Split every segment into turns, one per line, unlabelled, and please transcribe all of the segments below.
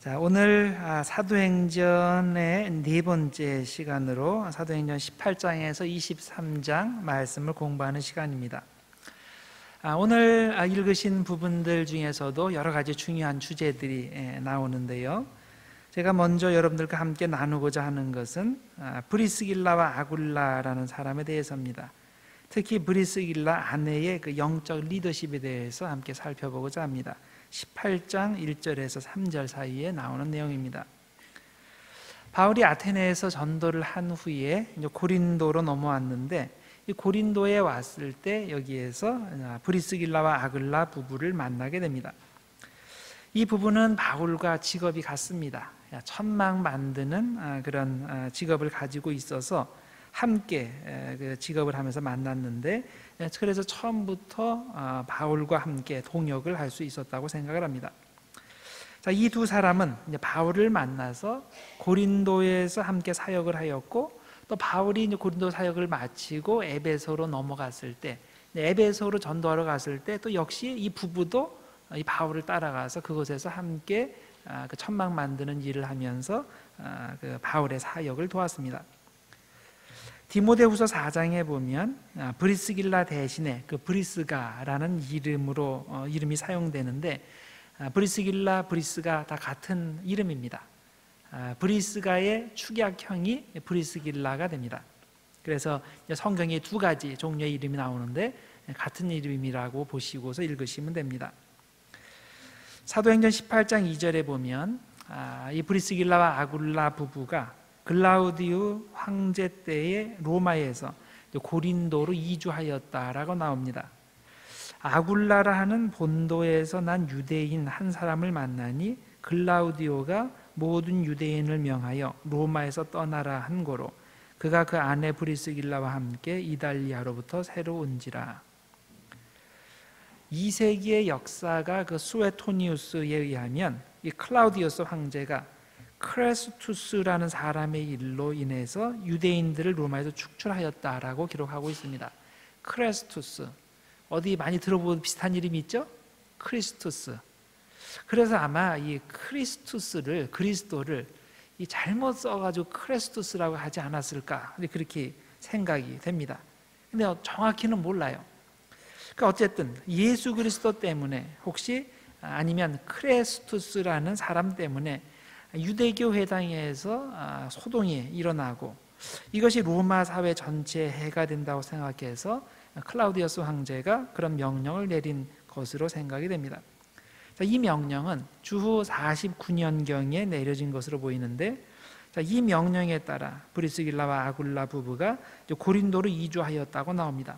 자, 오늘 사도행전의 네 번째 시간으로 사도행전 18장에서 23장 말씀을 공부하는 시간입니다. 오늘 읽으신 부분들 중에서도 여러 가지 중요한 주제들이 나오는데요. 제가 먼저 여러분들과 함께 나누고자 하는 것은 브리스길라와 아굴라라는 사람에 대해서입니다. 특히 브리스길라 아내의 그 영적 리더십에 대해서 함께 살펴보고자 합니다. 18장 1절에서 3절 사이에 나오는 내용입니다. 바울이 아테네에서 전도를 한 후에 이제 고린도로 넘어왔는데, 이 고린도에 왔을 때 여기에서 브리스길라와 아굴라 부부를 만나게 됩니다. 이 부부는 바울과 직업이 같습니다. 천막 만드는 그런 직업을 가지고 있어서 함께 그 직업을 하면서 만났는데, 그래서 처음부터 바울과 함께 동역을 할 수 있었다고 생각을 합니다. 자, 이 두 사람은 이제 바울을 만나서 고린도에서 함께 사역을 하였고, 또 바울이 이제 고린도 사역을 마치고 에베소로 넘어갔을 때, 에베소로 전도하러 갔을 때 또 역시 이 부부도 이 바울을 따라가서 그곳에서 함께 그 천막 만드는 일을 하면서 그 바울의 사역을 도왔습니다. 디모데후서 4장에 보면 브리스길라 대신에 그 브리스가라는 이름이 사용되는데, 브리스길라, 브리스가 다 같은 이름입니다. 브리스가의 축약형이 브리스길라가 됩니다. 그래서 성경에 두 가지 종류의 이름이 나오는데 같은 이름이라고 보시고서 읽으시면 됩니다. 사도행전 18장 2절에 보면 이 브리스길라와 아굴라 부부가 글라우디우 황제 때에 로마에서 고린도로 이주하였다라고 나옵니다. 아굴라라 하는 본도에서 난 유대인 한 사람을 만나니 글라우디오가 모든 유대인을 명하여 로마에서 떠나라 한 고로 그가 그 아내 브리스길라와 함께 이달리아로부터 새로 온지라. 2세기의 역사가 그 수에토니우스에 의하면 이 클라우디우스 황제가 크레스투스라는 사람의 일로 인해서 유대인들을 로마에서 축출하였다라고 기록하고 있습니다. 크레스투스, 어디 많이 들어본 비슷한 이름이 있죠? 크리스투스. 그래서 아마 이 그리스도를 이 잘못 써가지고 크레스투스라고 하지 않았을까, 그렇게 생각이 됩니다. 근데 정확히는 몰라요. 그러니까 어쨌든 예수 그리스도 때문에, 혹시 아니면 크레스투스라는 사람 때문에 유대교 회당에서 소동이 일어나고, 이것이 로마 사회 전체에 해가 된다고 생각해서 클라우디우스 황제가 그런 명령을 내린 것으로 생각이 됩니다. 이 명령은 주후 49년경에 내려진 것으로 보이는데, 이 명령에 따라 브리스길라와 아굴라 부부가 고린도로 이주하였다고 나옵니다.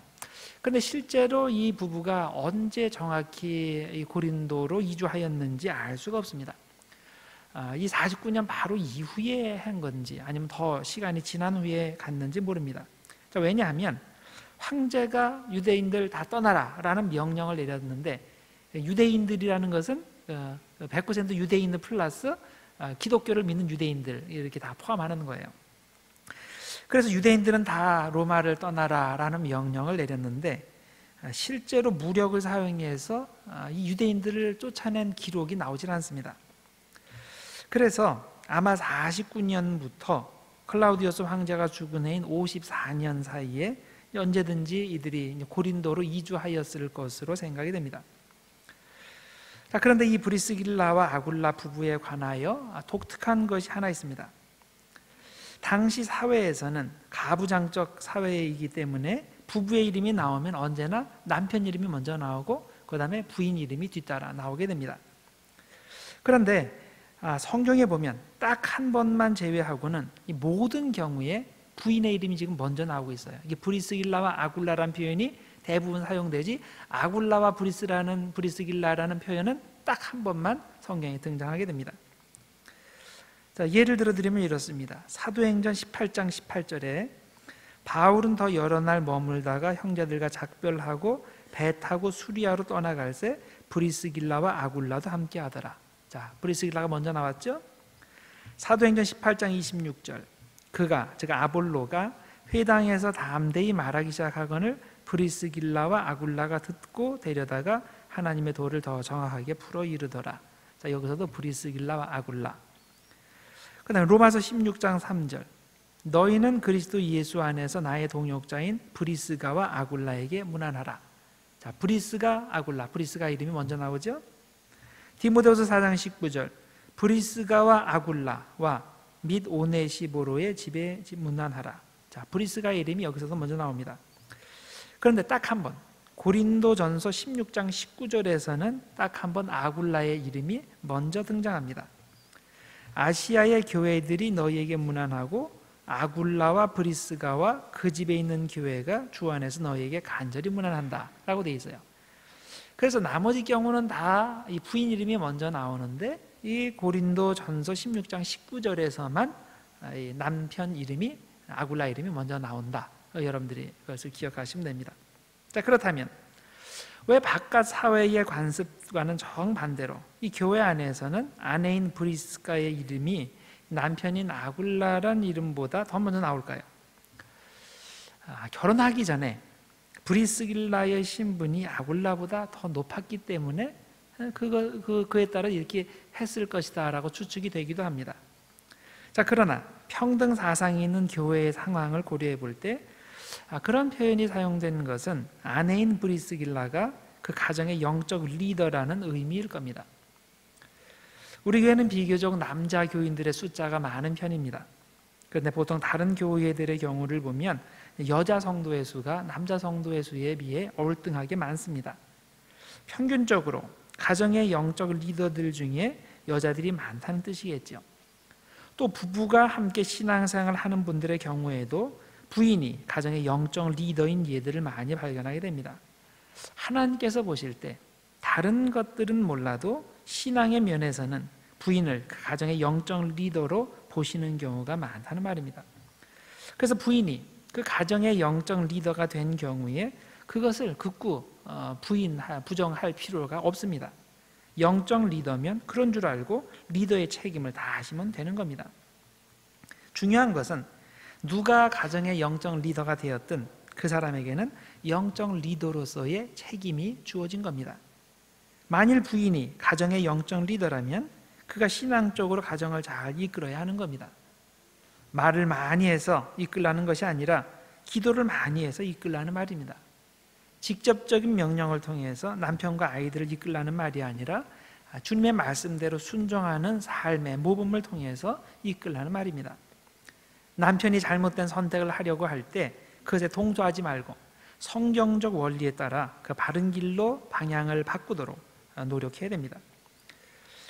그런데 실제로 이 부부가 언제 정확히 고린도로 이주하였는지 알 수가 없습니다. 이 49년 바로 이후에 한 건지 아니면 더 시간이 지난 후에 갔는지 모릅니다. 왜냐하면 황제가 유대인들 다 떠나라 라는 명령을 내렸는데, 유대인들이라는 것은 100% 유대인들 플러스 기독교를 믿는 유대인들, 이렇게 다 포함하는 거예요. 그래서 유대인들은 다 로마를 떠나라 라는 명령을 내렸는데, 실제로 무력을 사용해서 이 유대인들을 쫓아낸 기록이 나오질 않습니다. 그래서 아마 49년부터 클라우디우스 황제가 죽은 해인 54년 사이에 언제든지 이들이 고린도로 이주하였을 것으로 생각이 됩니다. 그런데 이 브리스길라와 아굴라 부부에 관하여 독특한 것이 하나 있습니다. 당시 사회에서는 가부장적 사회이기 때문에 부부의 이름이 나오면 언제나 남편 이름이 먼저 나오고 그 다음에 부인 이름이 뒤따라 나오게 됩니다. 그런데 성경에 보면 딱 한 번만 제외하고는 이 모든 경우에 부인의 이름이 지금 먼저 나오고 있어요. 이게 브리스길라와 아굴라라는 표현이 대부분 사용되지, 아굴라와 브리스길라라는 표현은 딱 한 번만 성경에 등장하게 됩니다. 자, 예를 들어 드리면 이렇습니다. 사도행전 18장 18절에 바울은 더 여러 날 머물다가 형제들과 작별하고 배 타고 수리아로 떠나갈새 브리스길라와 아굴라도 함께 하더라. 자, 브리스길라가 먼저 나왔죠? 사도행전 18장 26절, 즉 아볼로가 회당에서 담대히 말하기 시작하거늘 브리스길라와 아굴라가 듣고 데려다가 하나님의 도를 더 정확하게 풀어 이르더라. 자, 여기서도 브리스길라와 아굴라. 그다음에 로마서 16장 3절. 너희는 그리스도 예수 안에서 나의 동역자인 브리스가와 아굴라에게 문안하라. 자, 브리스가 아굴라, 브리스가 이름이 먼저 나오죠. 디모데후서 4장 19절. 브리스가와 아굴라와 및 오네시보로의 집에 문안하라. 자, 브리스가 이름이 여기서도 먼저 나옵니다. 그런데 딱 한 번, 고린도전서 16장 19절에서는 딱 한 번 아굴라의 이름이 먼저 등장합니다. 아시아의 교회들이 너희에게 문안하고 아굴라와 브리스가와 그 집에 있는 교회가 주 안에서 너희에게 간절히 문안한다 라고 되어 있어요. 그래서 나머지 경우는 다 이 부인 이름이 먼저 나오는데 이 고린도전서 16장 19절에서만 이 남편 이름이 아굴라 이름이 먼저 나온다. 여러분들이 그것을 기억하시면 됩니다. 자, 그렇다면 왜 바깥 사회의 관습과는 정반대로 이 교회 안에서는 아내인 브리스가의 이름이 남편인 아굴라란 이름보다 더 먼저 나올까요? 결혼하기 전에 브리스길라의 신분이 아굴라보다 더 높았기 때문에 그에 따라 이렇게 했을 것이다 라고 추측이 되기도 합니다. 자, 그러나 평등 사상이 있는 교회의 상황을 고려해 볼 때 그런 표현이 사용된 것은 아내인 브리스길라가 그 가정의 영적 리더라는 의미일 겁니다. 우리 교회는 비교적 남자 교인들의 숫자가 많은 편입니다. 그런데 보통 다른 교회들의 경우를 보면 여자 성도의 수가 남자 성도의 수에 비해 얼등하게 많습니다. 평균적으로 가정의 영적 리더들 중에 여자들이 많다는 뜻이겠죠. 또 부부가 함께 신앙생활을 하는 분들의 경우에도 부인이 가정의 영적 리더인 예들을 많이 발견하게 됩니다. 하나님께서 보실 때 다른 것들은 몰라도 신앙의 면에서는 부인을 가정의 영적 리더로 보시는 경우가 많다는 말입니다. 그래서 부인이 그 가정의 영적 리더가 된 경우에 그것을 극구 부정할 필요가 없습니다. 영적 리더면 그런 줄 알고 리더의 책임을 다하시면 되는 겁니다. 중요한 것은 누가 가정의 영적 리더가 되었든 그 사람에게는 영적 리더로서의 책임이 주어진 겁니다. 만일 부인이 가정의 영적 리더라면 그가 신앙적으로 가정을 잘 이끌어야 하는 겁니다. 말을 많이 해서 이끌라는 것이 아니라 기도를 많이 해서 이끌라는 말입니다. 직접적인 명령을 통해서 남편과 아이들을 이끌라는 말이 아니라 주님의 말씀대로 순종하는 삶의 모범을 통해서 이끌라는 말입니다. 남편이 잘못된 선택을 하려고 할 때 그것에 동조하지 말고 성경적 원리에 따라 그 바른 길로 방향을 바꾸도록 노력해야 됩니다.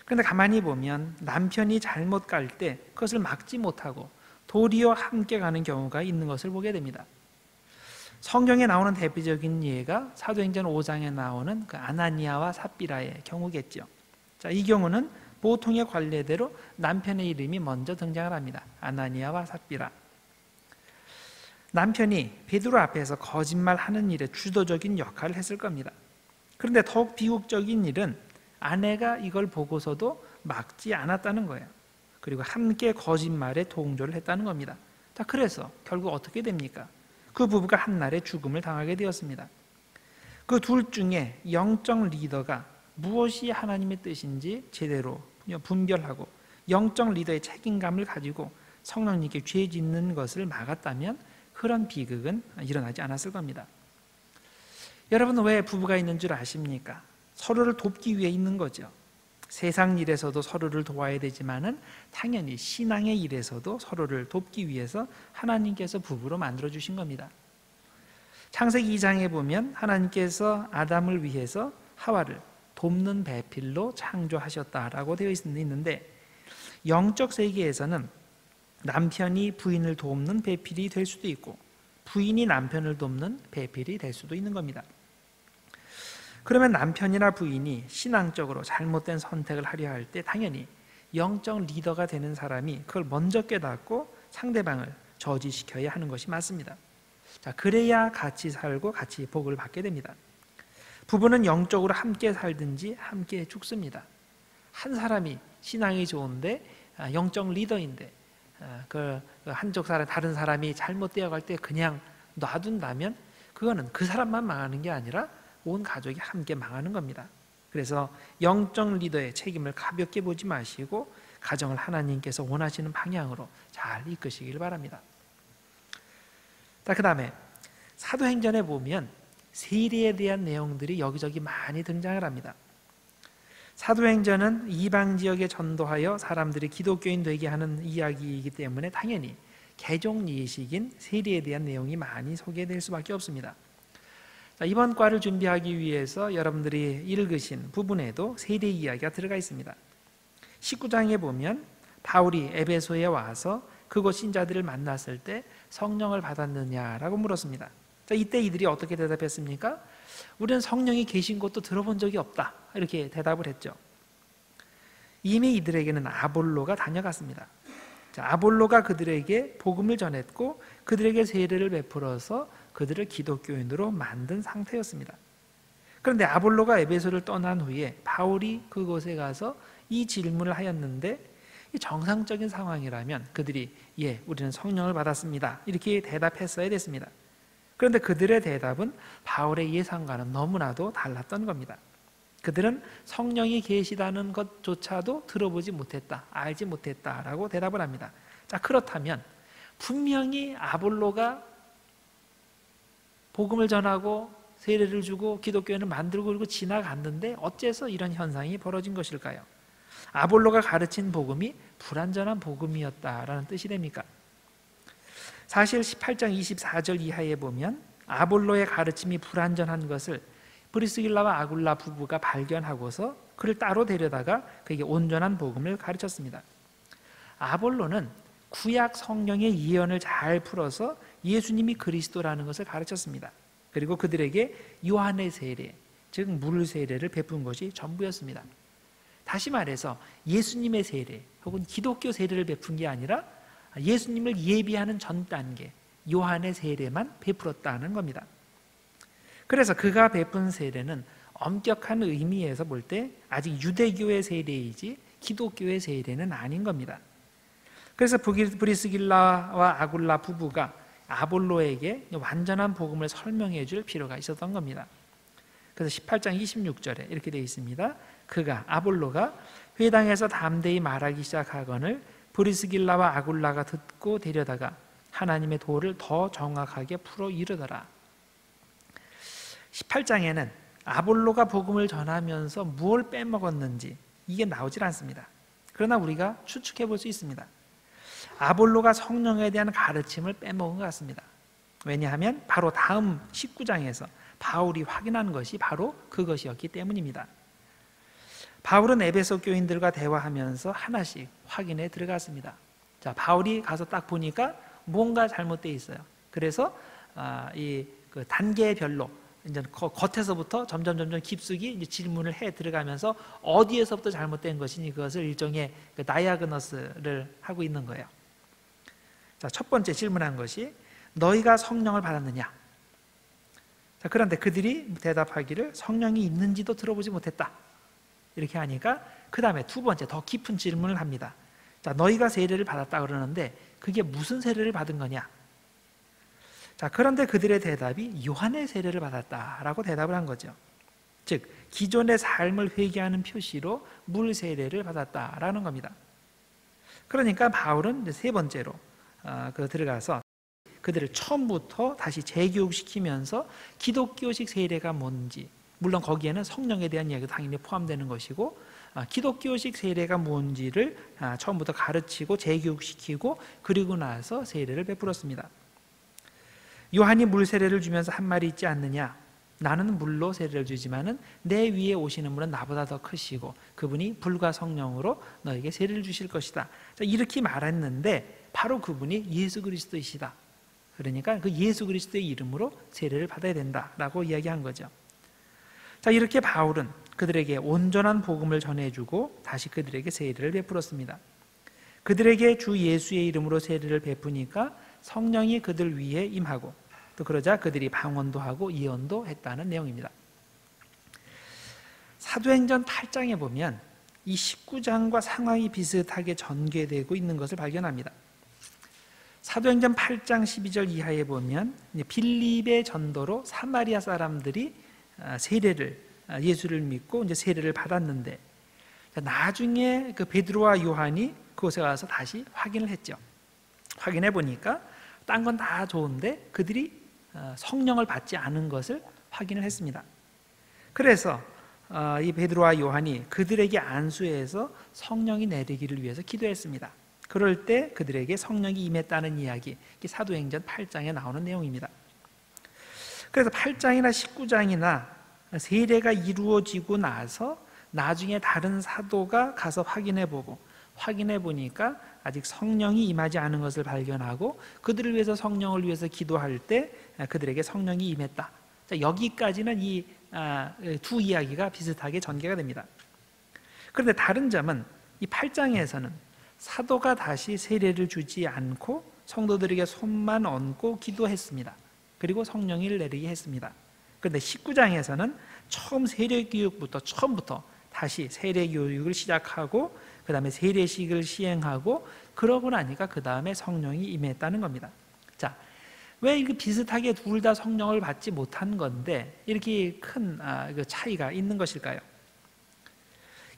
그런데 가만히 보면 남편이 잘못 갈 때 그것을 막지 못하고 도리어 함께 가는 경우가 있는 것을 보게 됩니다. 성경에 나오는 대표적인 예가 사도행전 5장에 나오는 그 아나니아와 삽비라의 경우겠죠. 자, 이 경우는 보통의 관례대로 남편의 이름이 먼저 등장을 합니다. 아나니아와 삽비라. 남편이 베드로 앞에서 거짓말하는 일에 주도적인 역할을 했을 겁니다. 그런데 더욱 비극적인 일은 아내가 이걸 보고서도 막지 않았다는 거예요. 그리고 함께 거짓말에 동조를 했다는 겁니다. 자, 그래서 결국 어떻게 됩니까? 그 부부가 한날에 죽음을 당하게 되었습니다. 그 둘 중에 영적 리더가 무엇이 하나님의 뜻인지 제대로 분별하고 영적 리더의 책임감을 가지고 성령님께 죄 짓는 것을 막았다면 그런 비극은 일어나지 않았을 겁니다. 여러분은 왜 부부가 있는 줄 아십니까? 서로를 돕기 위해 있는 거죠. 세상 일에서도 서로를 도와야 되지만은 당연히 신앙의 일에서도 서로를 돕기 위해서 하나님께서 부부로 만들어 주신 겁니다. 창세기 2장에 보면 하나님께서 아담을 위해서 하와를 돕는 배필로 창조하셨다라고 되어 있는데 영적 세계에서는 남편이 부인을 돕는 배필이 될 수도 있고 부인이 남편을 돕는 배필이 될 수도 있는 겁니다. 그러면 남편이나 부인이 신앙적으로 잘못된 선택을 하려 할 때 당연히 영적 리더가 되는 사람이 그걸 먼저 깨닫고 상대방을 저지시켜야 하는 것이 맞습니다. 자, 그래야 같이 살고 같이 복을 받게 됩니다. 부부는 영적으로 함께 살든지 함께 죽습니다. 한 사람이 신앙이 좋은데 영적 리더인데 그 한쪽 사람 다른 사람이 잘못되어 갈 때 그냥 놔둔다면 그거는 그 사람만 망하는 게 아니라 온 가족이 함께 망하는 겁니다. 그래서 영적 리더의 책임을 가볍게 보지 마시고 가정을 하나님께서 원하시는 방향으로 잘 이끄시길 바랍니다. 자, 그 다음에 사도행전에 보면 세례에 대한 내용들이 여기저기 많이 등장을 합니다. 사도행전은 이방 지역에 전도하여 사람들이 기독교인 되게 하는 이야기이기 때문에 당연히 개종 예식인 세례에 대한 내용이 많이 소개될 수밖에 없습니다. 자, 이번 과를 준비하기 위해서 여러분들이 읽으신 부분에도 세례 이야기가 들어가 있습니다. 19장에 보면 바울이 에베소에 와서 그곳 신자들을 만났을 때 성령을 받았느냐라고 물었습니다. 자, 이때 이들이 어떻게 대답했습니까? 우리는 성령이 계신 것도 들어본 적이 없다, 이렇게 대답을 했죠. 이미 이들에게는 아볼로가 다녀갔습니다. 자, 아볼로가 그들에게 복음을 전했고 그들에게 세례를 베풀어서 그들을 기독교인으로 만든 상태였습니다. 그런데 아볼로가 에베소를 떠난 후에 바울이 그곳에 가서 이 질문을 하였는데, 정상적인 상황이라면 그들이 예, 우리는 성령을 받았습니다, 이렇게 대답했어야 됐습니다. 그런데 그들의 대답은 바울의 예상과는 너무나도 달랐던 겁니다. 그들은 성령이 계시다는 것조차도 들어보지 못했다, 알지 못했다라고 대답을 합니다. 자, 그렇다면 분명히 아볼로가 복음을 전하고 세례를 주고 기독교인을 만들고 그리고 지나갔는데 어째서 이런 현상이 벌어진 것일까요? 아볼로가 가르친 복음이 불완전한 복음이었다라는 뜻이 됩니까? 사실 18장 24절 이하에 보면 아볼로의 가르침이 불완전한 것을 브리스길라와 아굴라 부부가 발견하고서 그를 따로 데려다가 그에게 온전한 복음을 가르쳤습니다. 아볼로는 구약 성령의 예언을 잘 풀어서 예수님이 그리스도라는 것을 가르쳤습니다. 그리고 그들에게 요한의 세례, 즉 물 세례를 베푼 것이 전부였습니다. 다시 말해서 예수님의 세례 혹은 기독교 세례를 베푼 게 아니라 예수님을 예비하는 전 단계 요한의 세례만 베풀었다는 겁니다. 그래서 그가 베푼 세례는 엄격한 의미에서 볼 때 아직 유대교의 세례이지 기독교의 세례는 아닌 겁니다. 그래서 브리스길라와 아굴라 부부가 아볼로에게 완전한 복음을 설명해 줄 필요가 있었던 겁니다. 그래서 18장 26절에 이렇게 되어 있습니다. 아볼로가 회당에서 담대히 말하기 시작하거늘 브리스길라와 아굴라가 듣고 데려다가 하나님의 도를 더 정확하게 풀어 이르더라. 18장에는 아볼로가 복음을 전하면서 무엇을 빼먹었는지 이게 나오질 않습니다. 그러나 우리가 추측해 볼 수 있습니다. 아볼로가 성령에 대한 가르침을 빼먹은 것 같습니다. 왜냐하면 바로 다음 19장에서 바울이 확인한 것이 바로 그것이었기 때문입니다. 바울은 에베소 교인들과 대화하면서 하나씩 확인에 들어갔습니다. 자, 바울이 가서 딱 보니까 뭔가 잘못되어 있어요. 그래서 그 단계별로 이제 겉에서부터 점점 깊숙이 이제 질문을 해 들어가면서 어디에서부터 잘못된 것이니 그것을 일종의 그 다이아그노스를 하고 있는 거예요. 자, 첫 번째 질문한 것이 너희가 성령을 받았느냐? 자, 그런데 그들이 대답하기를 성령이 있는지도 들어보지 못했다, 이렇게 하니까 그 다음에 두 번째 더 깊은 질문을 합니다. 자, 너희가 세례를 받았다 그러는데 그게 무슨 세례를 받은 거냐? 자, 그런데 그들의 대답이 요한의 세례를 받았다라고 대답을 한 거죠. 즉 기존의 삶을 회개하는 표시로 물 세례를 받았다라는 겁니다. 그러니까 바울은 세 번째로 들어가서 그들을 처음부터 다시 재교육시키면서 기독교식 세례가 뭔지, 물론 거기에는 성령에 대한 이야기도 당연히 포함되는 것이고 기독교식 세례가 뭔지를 처음부터 가르치고 재교육시키고 그리고 나서 세례를 베풀었습니다. 요한이 물 세례를 주면서 한 말이 있지 않느냐? 나는 물로 세례를 주지만은 내 위에 오시는 분은 나보다 더 크시고 그분이 불과 성령으로 너에게 세례를 주실 것이다. 자, 이렇게 말했는데 바로 그분이 예수 그리스도이시다. 그러니까 그 예수 그리스도의 이름으로 세례를 받아야 된다라고 이야기한 거죠. 자, 이렇게 바울은 그들에게 온전한 복음을 전해주고 다시 그들에게 세례를 베풀었습니다. 그들에게 주 예수의 이름으로 세례를 베푸니까 성령이 그들 위에 임하고 또 그러자 그들이 방언도 하고 예언도 했다는 내용입니다. 사도행전 8장에 보면 이 19장과 상황이 비슷하게 전개되고 있는 것을 발견합니다. 사도행전 8장 12절 이하에 보면 빌립의 전도로 사마리아 사람들이 세례를 예수를 믿고 이제 세례를 받았는데, 나중에 그 베드로와 요한이 그곳에 가서 다시 확인을 했죠. 확인해 보니까 딴 건 다 좋은데 그들이 성령을 받지 않은 것을 확인을 했습니다. 그래서 이 베드로와 요한이 그들에게 안수해서 성령이 내리기를 위해서 기도했습니다. 그럴 때 그들에게 성령이 임했다는 이야기, 사도행전 8장에 나오는 내용입니다. 그래서 8장이나 19장이나 세례가 이루어지고 나서 나중에 다른 사도가 가서 확인해 보니까 아직 성령이 임하지 않은 것을 발견하고, 그들을 위해서 성령을 위해서 기도할 때 그들에게 성령이 임했다. 자, 여기까지는 이 두 이야기가 비슷하게 전개가 됩니다. 그런데 다른 점은 이 8장에서는 사도가 다시 세례를 주지 않고 성도들에게 손만 얹고 기도했습니다. 그리고 성령을 내리게 했습니다. 그런데 19장에서는 처음 세례 교육부터 처음부터 다시 세례 교육을 시작하고 그 다음에 세례식을 시행하고, 그러고 나니까 그 다음에 성령이 임했다는 겁니다. 자, 왜 이렇게 비슷하게 둘 다 성령을 받지 못한 건데 이렇게 큰 차이가 있는 것일까요?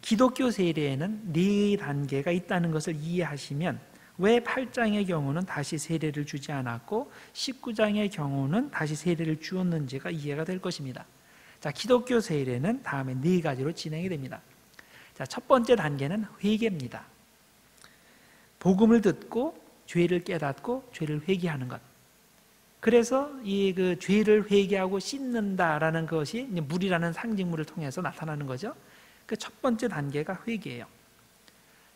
기독교 세례에는 4단계가 있다는 것을 이해하시면 왜 8장의 경우는 다시 세례를 주지 않았고 19장의 경우는 다시 세례를 주었는지가 이해가 될 것입니다. 자, 기독교 세례는 다음에 4가지로 진행이 됩니다. 자, 첫 번째 단계는 회개입니다. 복음을 듣고 죄를 깨닫고 죄를 회개하는 것. 그래서 이 죄를 회개하고 씻는다라는 것이 물이라는 상징물을 통해서 나타나는 거죠. 그 첫 번째 단계가 회개예요.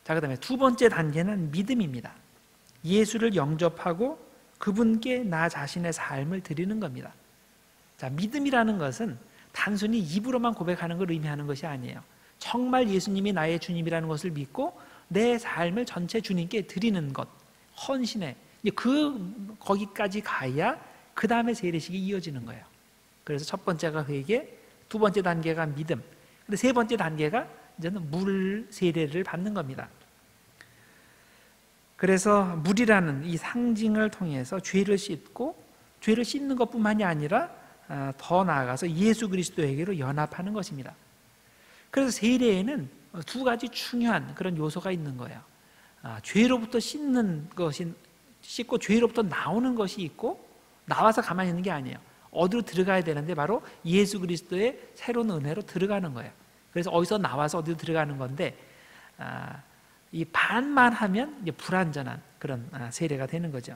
자, 그다음에 두 번째 단계는 믿음입니다. 예수를 영접하고 그분께 나 자신의 삶을 드리는 겁니다. 자, 믿음이라는 것은 단순히 입으로만 고백하는 걸 의미하는 것이 아니에요. 정말 예수님이 나의 주님이라는 것을 믿고 내 삶을 전체 주님께 드리는 것, 헌신해. 거기까지 가야 그 다음에 세례식이 이어지는 거예요. 그래서 첫 번째가 회개, 두 번째 단계가 믿음, 근데 세 번째 단계가 이제는 물 세례를 받는 겁니다. 그래서 물이라는 이 상징을 통해서 죄를 씻고, 죄를 씻는 것뿐만이 아니라 더 나아가서 예수 그리스도에게로 연합하는 것입니다. 그래서 세례에는 두 가지 중요한 그런 요소가 있는 거예요. 죄로부터 씻는 것이 씻고 죄로부터 나오는 것이 있고, 나와서 가만히 있는 게 아니에요. 어디로 들어가야 되는데 바로 예수 그리스도의 새로운 은혜로 들어가는 거예요. 그래서 어디서 나와서 어디로 들어가는 건데, 이 반만 하면 이제 불완전한 그런 세례가 되는 거죠.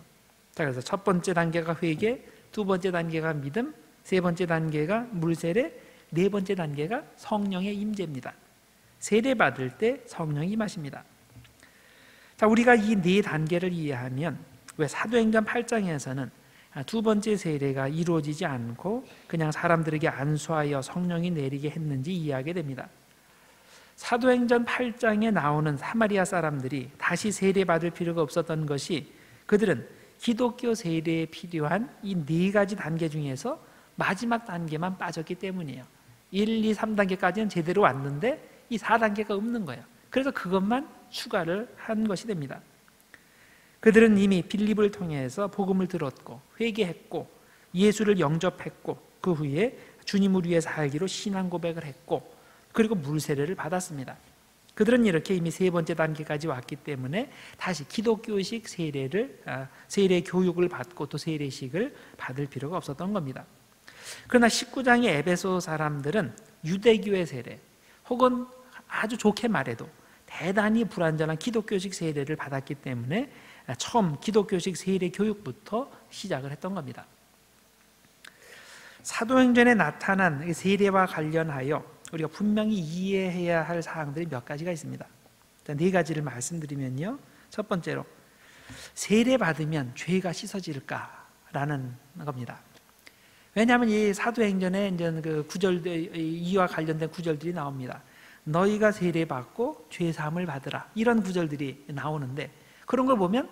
자, 그래서 첫 번째 단계가 회개, 두 번째 단계가 믿음, 세 번째 단계가 물세례, 네 번째 단계가 성령의 임재입니다. 세례 받을 때 성령이 임하십니다. 자, 우리가 이 네 단계를 이해하면 왜 사도행전 8장에서는 두 번째 세례가 이루어지지 않고 그냥 사람들에게 안수하여 성령이 내리게 했는지 이해하게 됩니다. 사도행전 8장에 나오는 사마리아 사람들이 다시 세례 받을 필요가 없었던 것이, 그들은 기독교 세례에 필요한 이 네 가지 단계 중에서 마지막 단계만 빠졌기 때문이에요. 1, 2, 3단계까지는 제대로 왔는데 이 4단계가 없는 거예요. 그래서 그것만 추가를 한 것이 됩니다. 그들은 이미 빌립을 통해서 복음을 들었고 회개했고 예수를 영접했고 그 후에 주님을 위해 살기로 신앙 고백을 했고 그리고 물세례를 받았습니다. 그들은 이렇게 이미 세 번째 단계까지 왔기 때문에 다시 기독교식 세례 교육을 받고 또 세례식을 받을 필요가 없었던 겁니다. 그러나 19장의 에베소 사람들은 유대교의 세례 혹은 아주 좋게 말해도 대단히 불완전한 기독교식 세례를 받았기 때문에 처음 기독교식 세례 교육부터 시작을 했던 겁니다. 사도행전에 나타난 세례와 관련하여 우리가 분명히 이해해야 할 사항들이 몇 가지가 있습니다. 네 가지를 말씀드리면요. 첫 번째로, 세례 받으면 죄가 씻어질까라는 겁니다. 왜냐하면 이 사도행전에 이제 그 구절, 이와 관련된 구절들이 나옵니다. 너희가 세례 받고 죄 사함을 받으라, 이런 구절들이 나오는데, 그런 걸 보면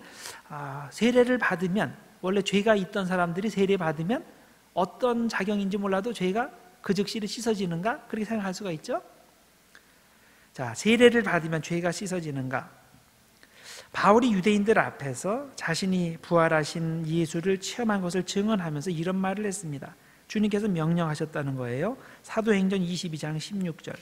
세례를 받으면, 원래 죄가 있던 사람들이 세례 받으면 어떤 작용인지 몰라도 죄가 그 즉시로 씻어지는가? 그렇게 생각할 수가 있죠. 자, 세례를 받으면 죄가 씻어지는가? 바울이 유대인들 앞에서 자신이 부활하신 예수를 체험한 것을 증언하면서 이런 말을 했습니다. 주님께서 명령하셨다는 거예요. 사도행전 22장 16절.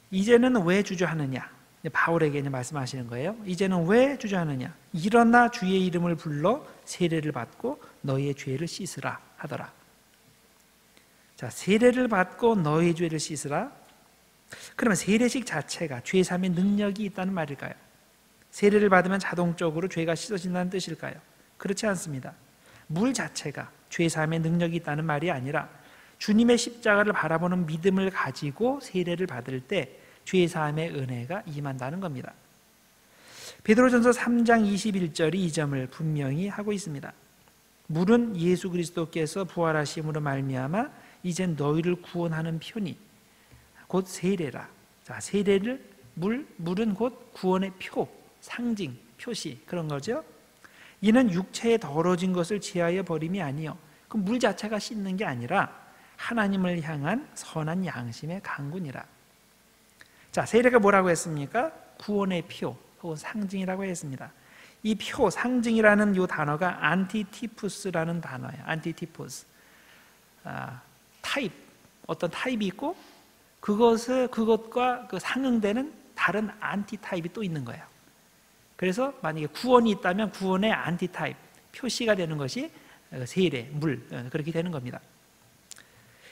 이제는 왜 주저하느냐? 바울에게 이제 말씀하시는 거예요. 이제는 왜 주저하느냐? 일어나 주의 이름을 불러 세례를 받고 너희의 죄를 씻으라 하더라. 자, 세례를 받고 너희의 죄를 씻으라. 그러면 세례식 자체가 죄 사함의 능력이 있다는 말일까요? 세례를 받으면 자동적으로 죄가 씻어진다는 뜻일까요? 그렇지 않습니다. 물 자체가 죄 사함의 능력이 있다는 말이 아니라 주님의 십자가를 바라보는 믿음을 가지고 세례를 받을 때 죄 사함의 은혜가 임한다는 겁니다. 베드로전서 3장 21절이 이 점을 분명히 하고 있습니다. 물은 예수 그리스도께서 부활하심으로 말미암아 이젠 너희를 구원하는 편이 곧 세례라. 자, 세례를 물은 곧 구원의 표, 상징, 표시 그런 거죠. 이는 육체에 더러진 것을 제하여 버림이 아니요. 그 물 자체가 씻는 게 아니라 하나님을 향한 선한 양심의 강군이라. 자, 세례가 뭐라고 했습니까? 구원의 표 혹은 상징이라고 했습니다. 이 표, 상징이라는 이 단어가 안티티푸스라는 단어예요. 안티티푸스. 타입, 어떤 타입이 있고 그것과 그 상응되는 다른 안티타입이 또 있는 거예요. 그래서 만약에 구원이 있다면 구원의 안티타입, 표시가 되는 것이 세례, 물, 그렇게 되는 겁니다.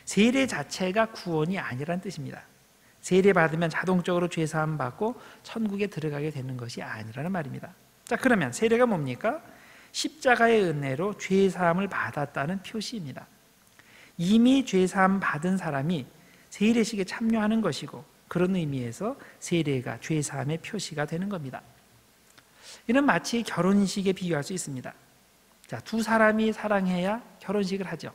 세례 자체가 구원이 아니라는 뜻입니다. 세례 받으면 자동적으로 죄 사함 받고 천국에 들어가게 되는 것이 아니라는 말입니다. 자, 그러면 세례가 뭡니까? 십자가의 은혜로 죄 사함을 받았다는 표시입니다. 이미 죄 사함 받은 사람이 세례식에 참여하는 것이고 그런 의미에서 세례가 죄 사함의 표시가 되는 겁니다. 이는 마치 결혼식에 비유할 수 있습니다. 자, 두 사람이 사랑해야 결혼식을 하죠.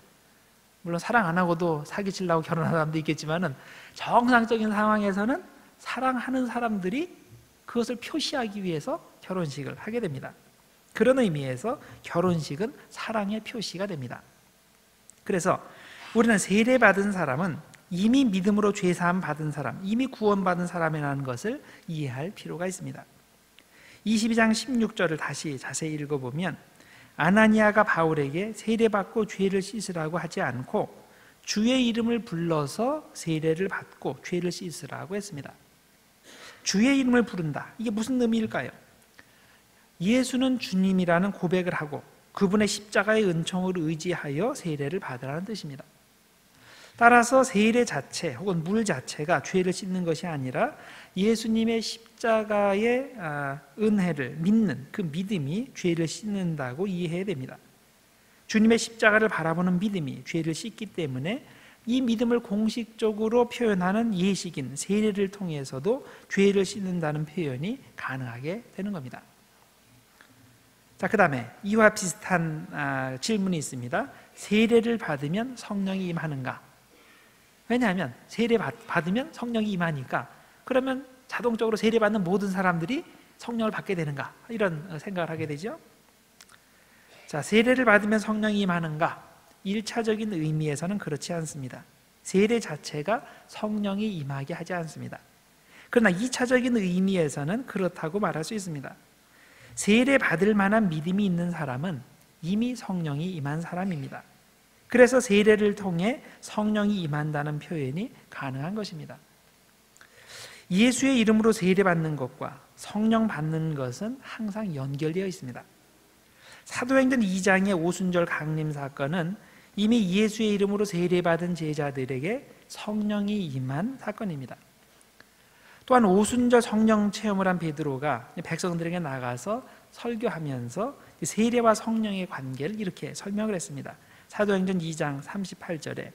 물론 사랑 안 하고도 사기치려고 결혼하는 사람도 있겠지만은 정상적인 상황에서는 사랑하는 사람들이 그것을 표시하기 위해서 결혼식을 하게 됩니다. 그런 의미에서 결혼식은 사랑의 표시가 됩니다. 그래서 우리는 세례받은 사람은 이미 믿음으로 죄사함 받은 사람, 이미 구원받은 사람이라는 것을 이해할 필요가 있습니다. 22장 16절을 다시 자세히 읽어보면 아나니아가 바울에게 세례받고 죄를 씻으라고 하지 않고 주의 이름을 불러서 세례를 받고 죄를 씻으라고 했습니다. 주의 이름을 부른다. 이게 무슨 의미일까요? 예수는 주님이라는 고백을 하고 그분의 십자가의 은총을 의지하여 세례를 받으라는 뜻입니다. 따라서 세례 자체 혹은 물 자체가 죄를 씻는 것이 아니라 예수님의 십자가의 은혜를 믿는 그 믿음이 죄를 씻는다고 이해해야 됩니다. 주님의 십자가를 바라보는 믿음이 죄를 씻기 때문에 이 믿음을 공식적으로 표현하는 예식인 세례를 통해서도 죄를 씻는다는 표현이 가능하게 되는 겁니다. 자, 그 다음에 이와 비슷한 질문이 있습니다. 세례를 받으면 성령이 임하는가? 왜냐하면 세례 받으면 성령이 임하니까 그러면 자동적으로 세례받는 모든 사람들이 성령을 받게 되는가? 이런 생각을 하게 되죠. 자, 세례를 받으면 성령이 임하는가? 1차적인 의미에서는 그렇지 않습니다. 세례 자체가 성령이 임하게 하지 않습니다. 그러나 2차적인 의미에서는 그렇다고 말할 수 있습니다. 세례 받을 만한 믿음이 있는 사람은 이미 성령이 임한 사람입니다. 그래서 세례를 통해 성령이 임한다는 표현이 가능한 것입니다. 예수의 이름으로 세례받는 것과 성령 받는 것은 항상 연결되어 있습니다. 사도행전 2장의 오순절 강림 사건은 이미 예수의 이름으로 세례받은 제자들에게 성령이 임한 사건입니다. 또한 오순절 성령 체험을 한 베드로가 백성들에게 나가서 설교하면서 세례와 성령의 관계를 이렇게 설명을 했습니다. 사도행전 2장 38절에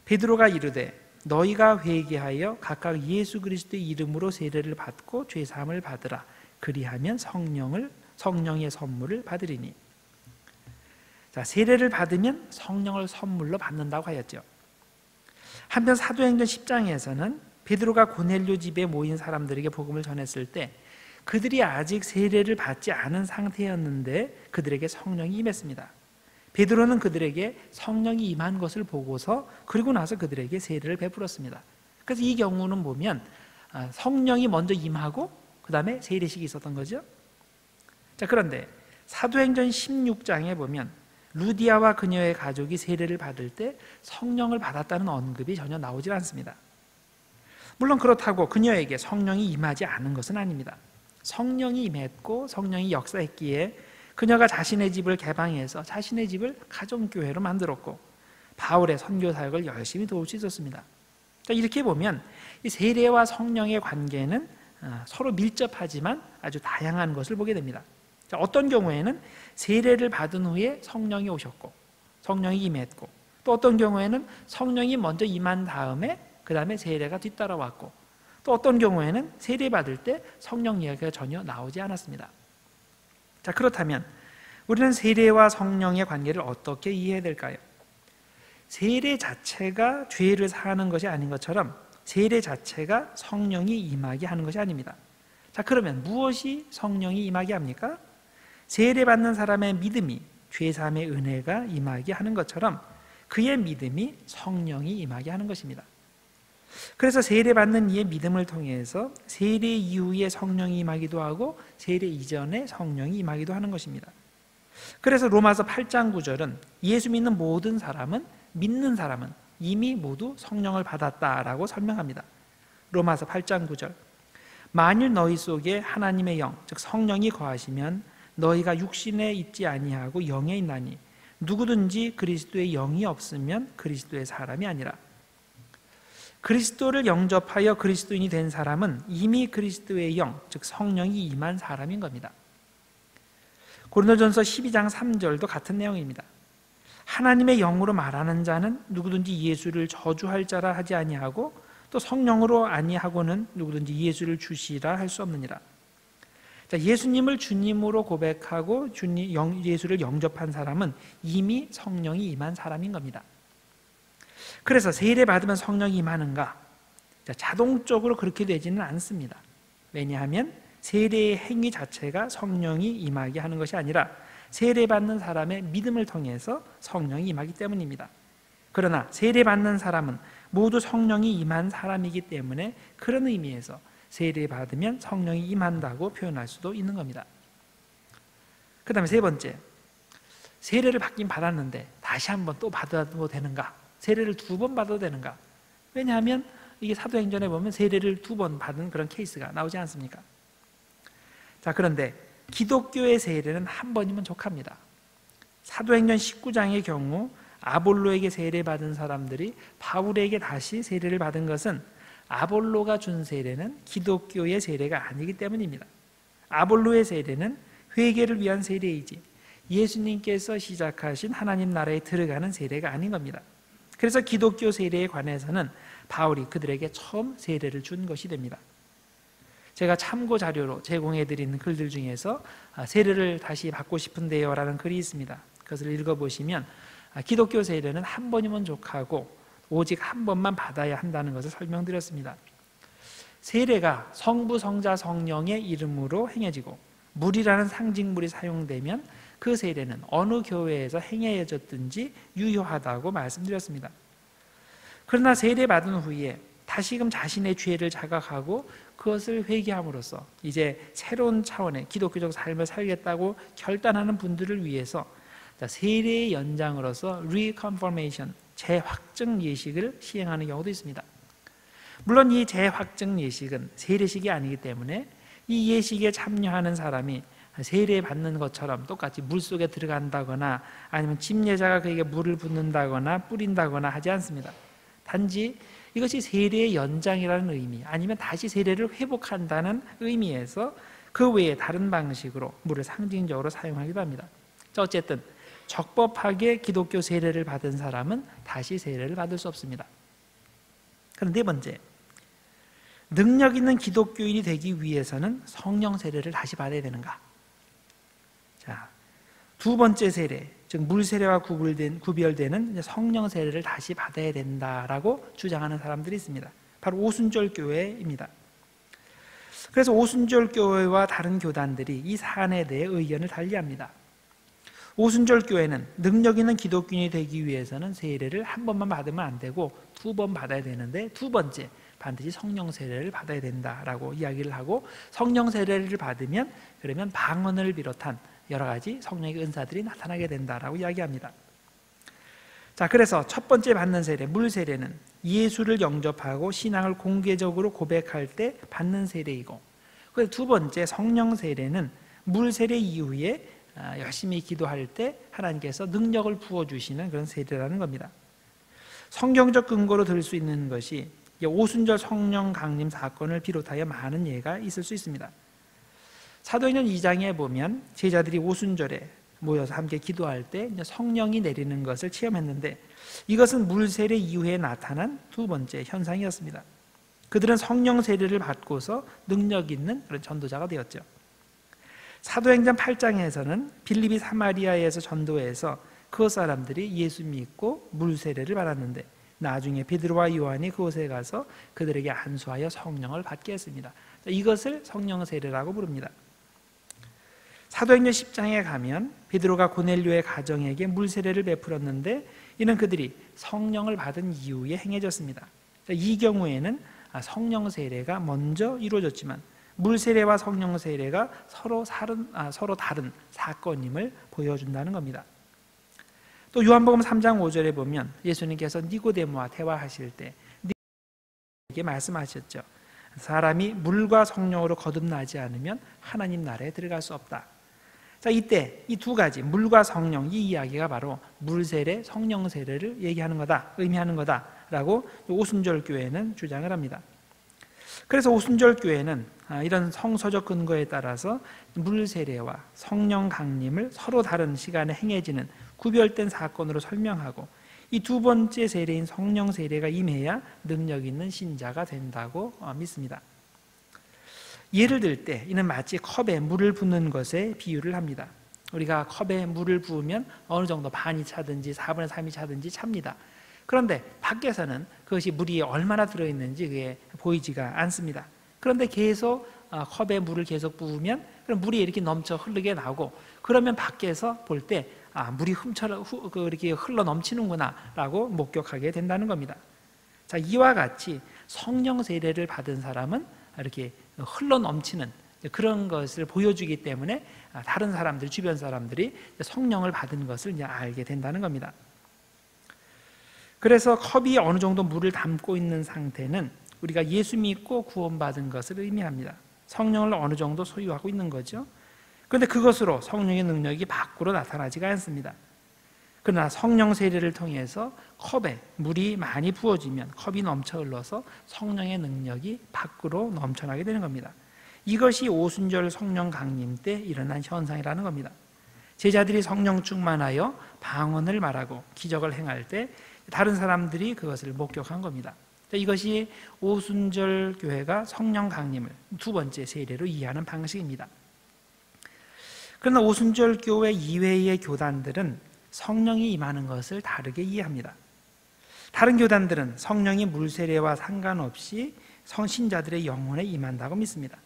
베드로가 이르되 너희가 회개하여 각각 예수 그리스도의 이름으로 세례를 받고 죄 사함을 받으라. 그리하면 성령의 선물을 받으리니. 자, 세례를 받으면 성령을 선물로 받는다고 하였죠. 한편 사도행전 10장에서는 베드로가 고넬료 집에 모인 사람들에게 복음을 전했을 때 그들이 아직 세례를 받지 않은 상태였는데 그들에게 성령이 임했습니다. 베드로는 그들에게 성령이 임한 것을 보고서 그리고 나서 그들에게 세례를 베풀었습니다. 그래서 이 경우는 보면 성령이 먼저 임하고 그 다음에 세례식이 있었던 거죠. 자, 그런데 사도행전 16장에 보면 루디아와 그녀의 가족이 세례를 받을 때 성령을 받았다는 언급이 전혀 나오질 않습니다. 물론 그렇다고 그녀에게 성령이 임하지 않은 것은 아닙니다. 성령이 임했고 성령이 역사했기에 그녀가 자신의 집을 개방해서 자신의 집을 가정교회로 만들었고 바울의 선교 사역을 열심히 도울 수 있었습니다. 이렇게 보면 이 세례와 성령의 관계는 서로 밀접하지만 아주 다양한 것을 보게 됩니다. 어떤 경우에는 세례를 받은 후에 성령이 오셨고 성령이 임했고, 또 어떤 경우에는 성령이 먼저 임한 다음에 그 다음에 세례가 뒤따라왔고, 또 어떤 경우에는 세례 받을 때 성령 이야기가 전혀 나오지 않았습니다. 자, 그렇다면 우리는 세례와 성령의 관계를 어떻게 이해해야 될까요? 세례 자체가 죄를 사하는 것이 아닌 것처럼 세례 자체가 성령이 임하게 하는 것이 아닙니다. 자, 그러면 무엇이 성령이 임하게 합니까? 세례 받는 사람의 믿음이 죄사함의 은혜가 임하게 하는 것처럼 그의 믿음이 성령이 임하게 하는 것입니다. 그래서 세례 받는 이의 믿음을 통해서 세례 이후에 성령이 임하기도 하고 세례 이전에 성령이 임하기도 하는 것입니다. 그래서 로마서 8장 9절은 예수 믿는 모든 사람은, 믿는 사람은 이미 모두 성령을 받았다라고 설명합니다. 로마서 8장 9절, 만일 너희 속에 하나님의 영, 즉 성령이 거하시면 너희가 육신에 있지 아니하고 영에 있나니 누구든지 그리스도의 영이 없으면 그리스도의 사람이 아니라. 그리스도를 영접하여 그리스도인이 된 사람은 이미 그리스도의 영, 즉 성령이 임한 사람인 겁니다. 고린도전서 12장 3절도 같은 내용입니다. 하나님의 영으로 말하는 자는 누구든지 예수를 저주할 자라 하지 아니하고 또 성령으로 아니하고는 누구든지 예수를 주시라 할 수 없느니라. 자, 예수님을 주님으로 고백하고 예수를 영접한 사람은 이미 성령이 임한 사람인 겁니다. 그래서 세례 받으면 성령이 임하는가? 자, 자동적으로 그렇게 되지는 않습니다. 왜냐하면 세례의 행위 자체가 성령이 임하게 하는 것이 아니라 세례받는 사람의 믿음을 통해서 성령이 임하기 때문입니다. 그러나 세례받는 사람은 모두 성령이 임한 사람이기 때문에 그런 의미에서 세례받으면 성령이 임한다고 표현할 수도 있는 겁니다. 그 다음에 세 번째, 세례를 받긴 받았는데 다시 한번 또 받아도 되는가? 세례를 2번 받아도 되는가? 왜냐하면 이게 사도행전에 보면 세례를 2번 받은 그런 케이스가 나오지 않습니까? 자, 그런데 기독교의 세례는 한 번이면 족합니다. 사도행전 19장의 경우 아볼로에게 세례받은 사람들이 바울에게 다시 세례를 받은 것은 아볼로가 준 세례는 기독교의 세례가 아니기 때문입니다. 아볼로의 세례는 회개를 위한 세례이지 예수님께서 시작하신 하나님 나라에 들어가는 세례가 아닌 겁니다. 그래서 기독교 세례에 관해서는 바울이 그들에게 처음 세례를 준 것이 됩니다. 제가 참고 자료로 제공해드리는 글들 중에서 세례를 다시 받고 싶은데요 라는 글이 있습니다. 그것을 읽어보시면 기독교 세례는 한 번이면 족하고 오직 한 번만 받아야 한다는 것을 설명드렸습니다. 세례가 성부, 성자, 성령의 이름으로 행해지고 물이라는 상징물이 사용되면 그 세례는 어느 교회에서 행해졌든지 유효하다고 말씀드렸습니다. 그러나 세례받은 후에 다시금 자신의 죄를 자각하고 그것을 회개함으로써 이제 새로운 차원의 기독교적 삶을 살겠다고 결단하는 분들을 위해서 세례의 연장으로서 reconfirmation, 재확증 예식을 시행하는 경우도 있습니다. 물론 이 재확증 예식은 세례식이 아니기 때문에 이 예식에 참여하는 사람이 세례 받는 것처럼 똑같이 물속에 들어간다거나 아니면 침례자가 그에게 물을 붓는다거나 뿌린다거나 하지 않습니다. 단지 이것이 세례의 연장이라는 의미, 아니면 다시 세례를 회복한다는 의미에서 그 외에 다른 방식으로 물을 상징적으로 사용하기도 합니다. 어쨌든 적법하게 기독교 세례를 받은 사람은 다시 세례를 받을 수 없습니다. 그럼 네 번째, 능력 있는 기독교인이 되기 위해서는 성령 세례를 다시 받아야 되는가? 자, 두 번째 세례, 즉 물세례와 구별되는 성령 세례를 다시 받아야 된다라고 주장하는 사람들이 있습니다. 바로 오순절 교회입니다. 그래서 오순절 교회와 다른 교단들이 이 사안에 대해 의견을 달리합니다. 오순절 교회는 능력 있는 기독교인이 되기 위해서는 세례를 한 번만 받으면 안 되고 2번 받아야 되는데 두 번째 반드시 성령 세례를 받아야 된다라고 이야기를 하고, 성령 세례를 받으면 그러면 방언을 비롯한 여러 가지 성령의 은사들이 나타나게 된다라고 이야기합니다. 자, 그래서 첫 번째 받는 세례, 물 세례는 예수를 영접하고 신앙을 공개적으로 고백할 때 받는 세례이고, 그리고 두 번째 성령 세례는 물 세례 이후에 열심히 기도할 때 하나님께서 능력을 부어주시는 그런 세례라는 겁니다. 성경적 근거로 들 수 있는 것이 오순절 성령 강림 사건을 비롯하여 많은 예가 있을 수 있습니다. 사도행전 2장에 보면 제자들이 오순절에 모여서 함께 기도할 때 성령이 내리는 것을 체험했는데, 이것은 물 세례 이후에 나타난 두 번째 현상이었습니다. 그들은 성령 세례를 받고서 능력 있는 그런 전도자가 되었죠. 사도행전 8장에서는 빌립이 사마리아에서 전도해서 그 사람들이 예수 믿고 물 세례를 받았는데, 나중에 베드로와 요한이 그곳에 가서 그들에게 안수하여 성령을 받게 했습니다. 이것을 성령 세례라고 부릅니다. 사도행전 10장에 가면 베드로가 고넬료의 가정에게 물 세례를 베풀었는데, 이는 그들이 성령을 받은 이후에 행해졌습니다. 이 경우에는 성령 세례가 먼저 이루어졌지만 물 세례와 성령 세례가 서로 다른 사건임을 보여준다는 겁니다. 또 요한복음 3장 5절에 보면 예수님께서 니고데모와 대화하실 때 니고데모에게 말씀하셨죠. 사람이 물과 성령으로 거듭나지 않으면 하나님 나라에 들어갈 수 없다. 자, 이때 이 두 가지 물과 성령, 이 이야기가 바로 물 세례, 성령 세례를 얘기하는 거다, 의미하는 거다라고 오순절 교회는 주장을 합니다. 그래서 오순절 교회는 이런 성서적 근거에 따라서 물 세례와 성령 강림을 서로 다른 시간에 행해지는 구별된 사건으로 설명하고, 이 두 번째 세례인 성령 세례가 임해야 능력 있는 신자가 된다고 믿습니다. 예를 들 때 이는 마치 컵에 물을 붓는 것에 비유를 합니다. 우리가 컵에 물을 부으면 어느 정도 반이 차든지 4분의 3이 차든지 찹니다. 그런데 밖에서는 그것이 물이 얼마나 들어있는지 그게 보이지가 않습니다. 그런데 계속 컵에 물을 계속 부으면 그럼 물이 이렇게 넘쳐 흐르게 나오고, 그러면 밖에서 볼 때 물이 이렇게 흘러 넘치는구나 라고 목격하게 된다는 겁니다. 자, 이와 같이 성령 세례를 받은 사람은 이렇게 흘러 넘치는 그런 것을 보여주기 때문에 다른 사람들, 주변 사람들이 성령을 받은 것을 이제 알게 된다는 겁니다. 그래서 컵이 어느 정도 물을 담고 있는 상태는 우리가 예수 믿고 구원받은 것을 의미합니다. 성령을 어느 정도 소유하고 있는 거죠. 그런데 그것으로 성령의 능력이 밖으로 나타나지가 않습니다. 그러나 성령 세례를 통해서 컵에 물이 많이 부어지면 컵이 넘쳐 흘러서 성령의 능력이 밖으로 넘쳐나게 되는 겁니다. 이것이 오순절 성령 강림 때 일어난 현상이라는 겁니다. 제자들이 성령 충만하여 방언을 말하고 기적을 행할 때 다른 사람들이 그것을 목격한 겁니다. 이것이 오순절 교회가 성령 강림을 두 번째 세례로 이해하는 방식입니다. 그러나 오순절 교회 이외의 교단들은 성령이 임하는 것을 다르게 이해합니다. 다른 교단들은 성령이 물 세례와 상관없이 신자들의 영혼에 임한다고 믿습니다.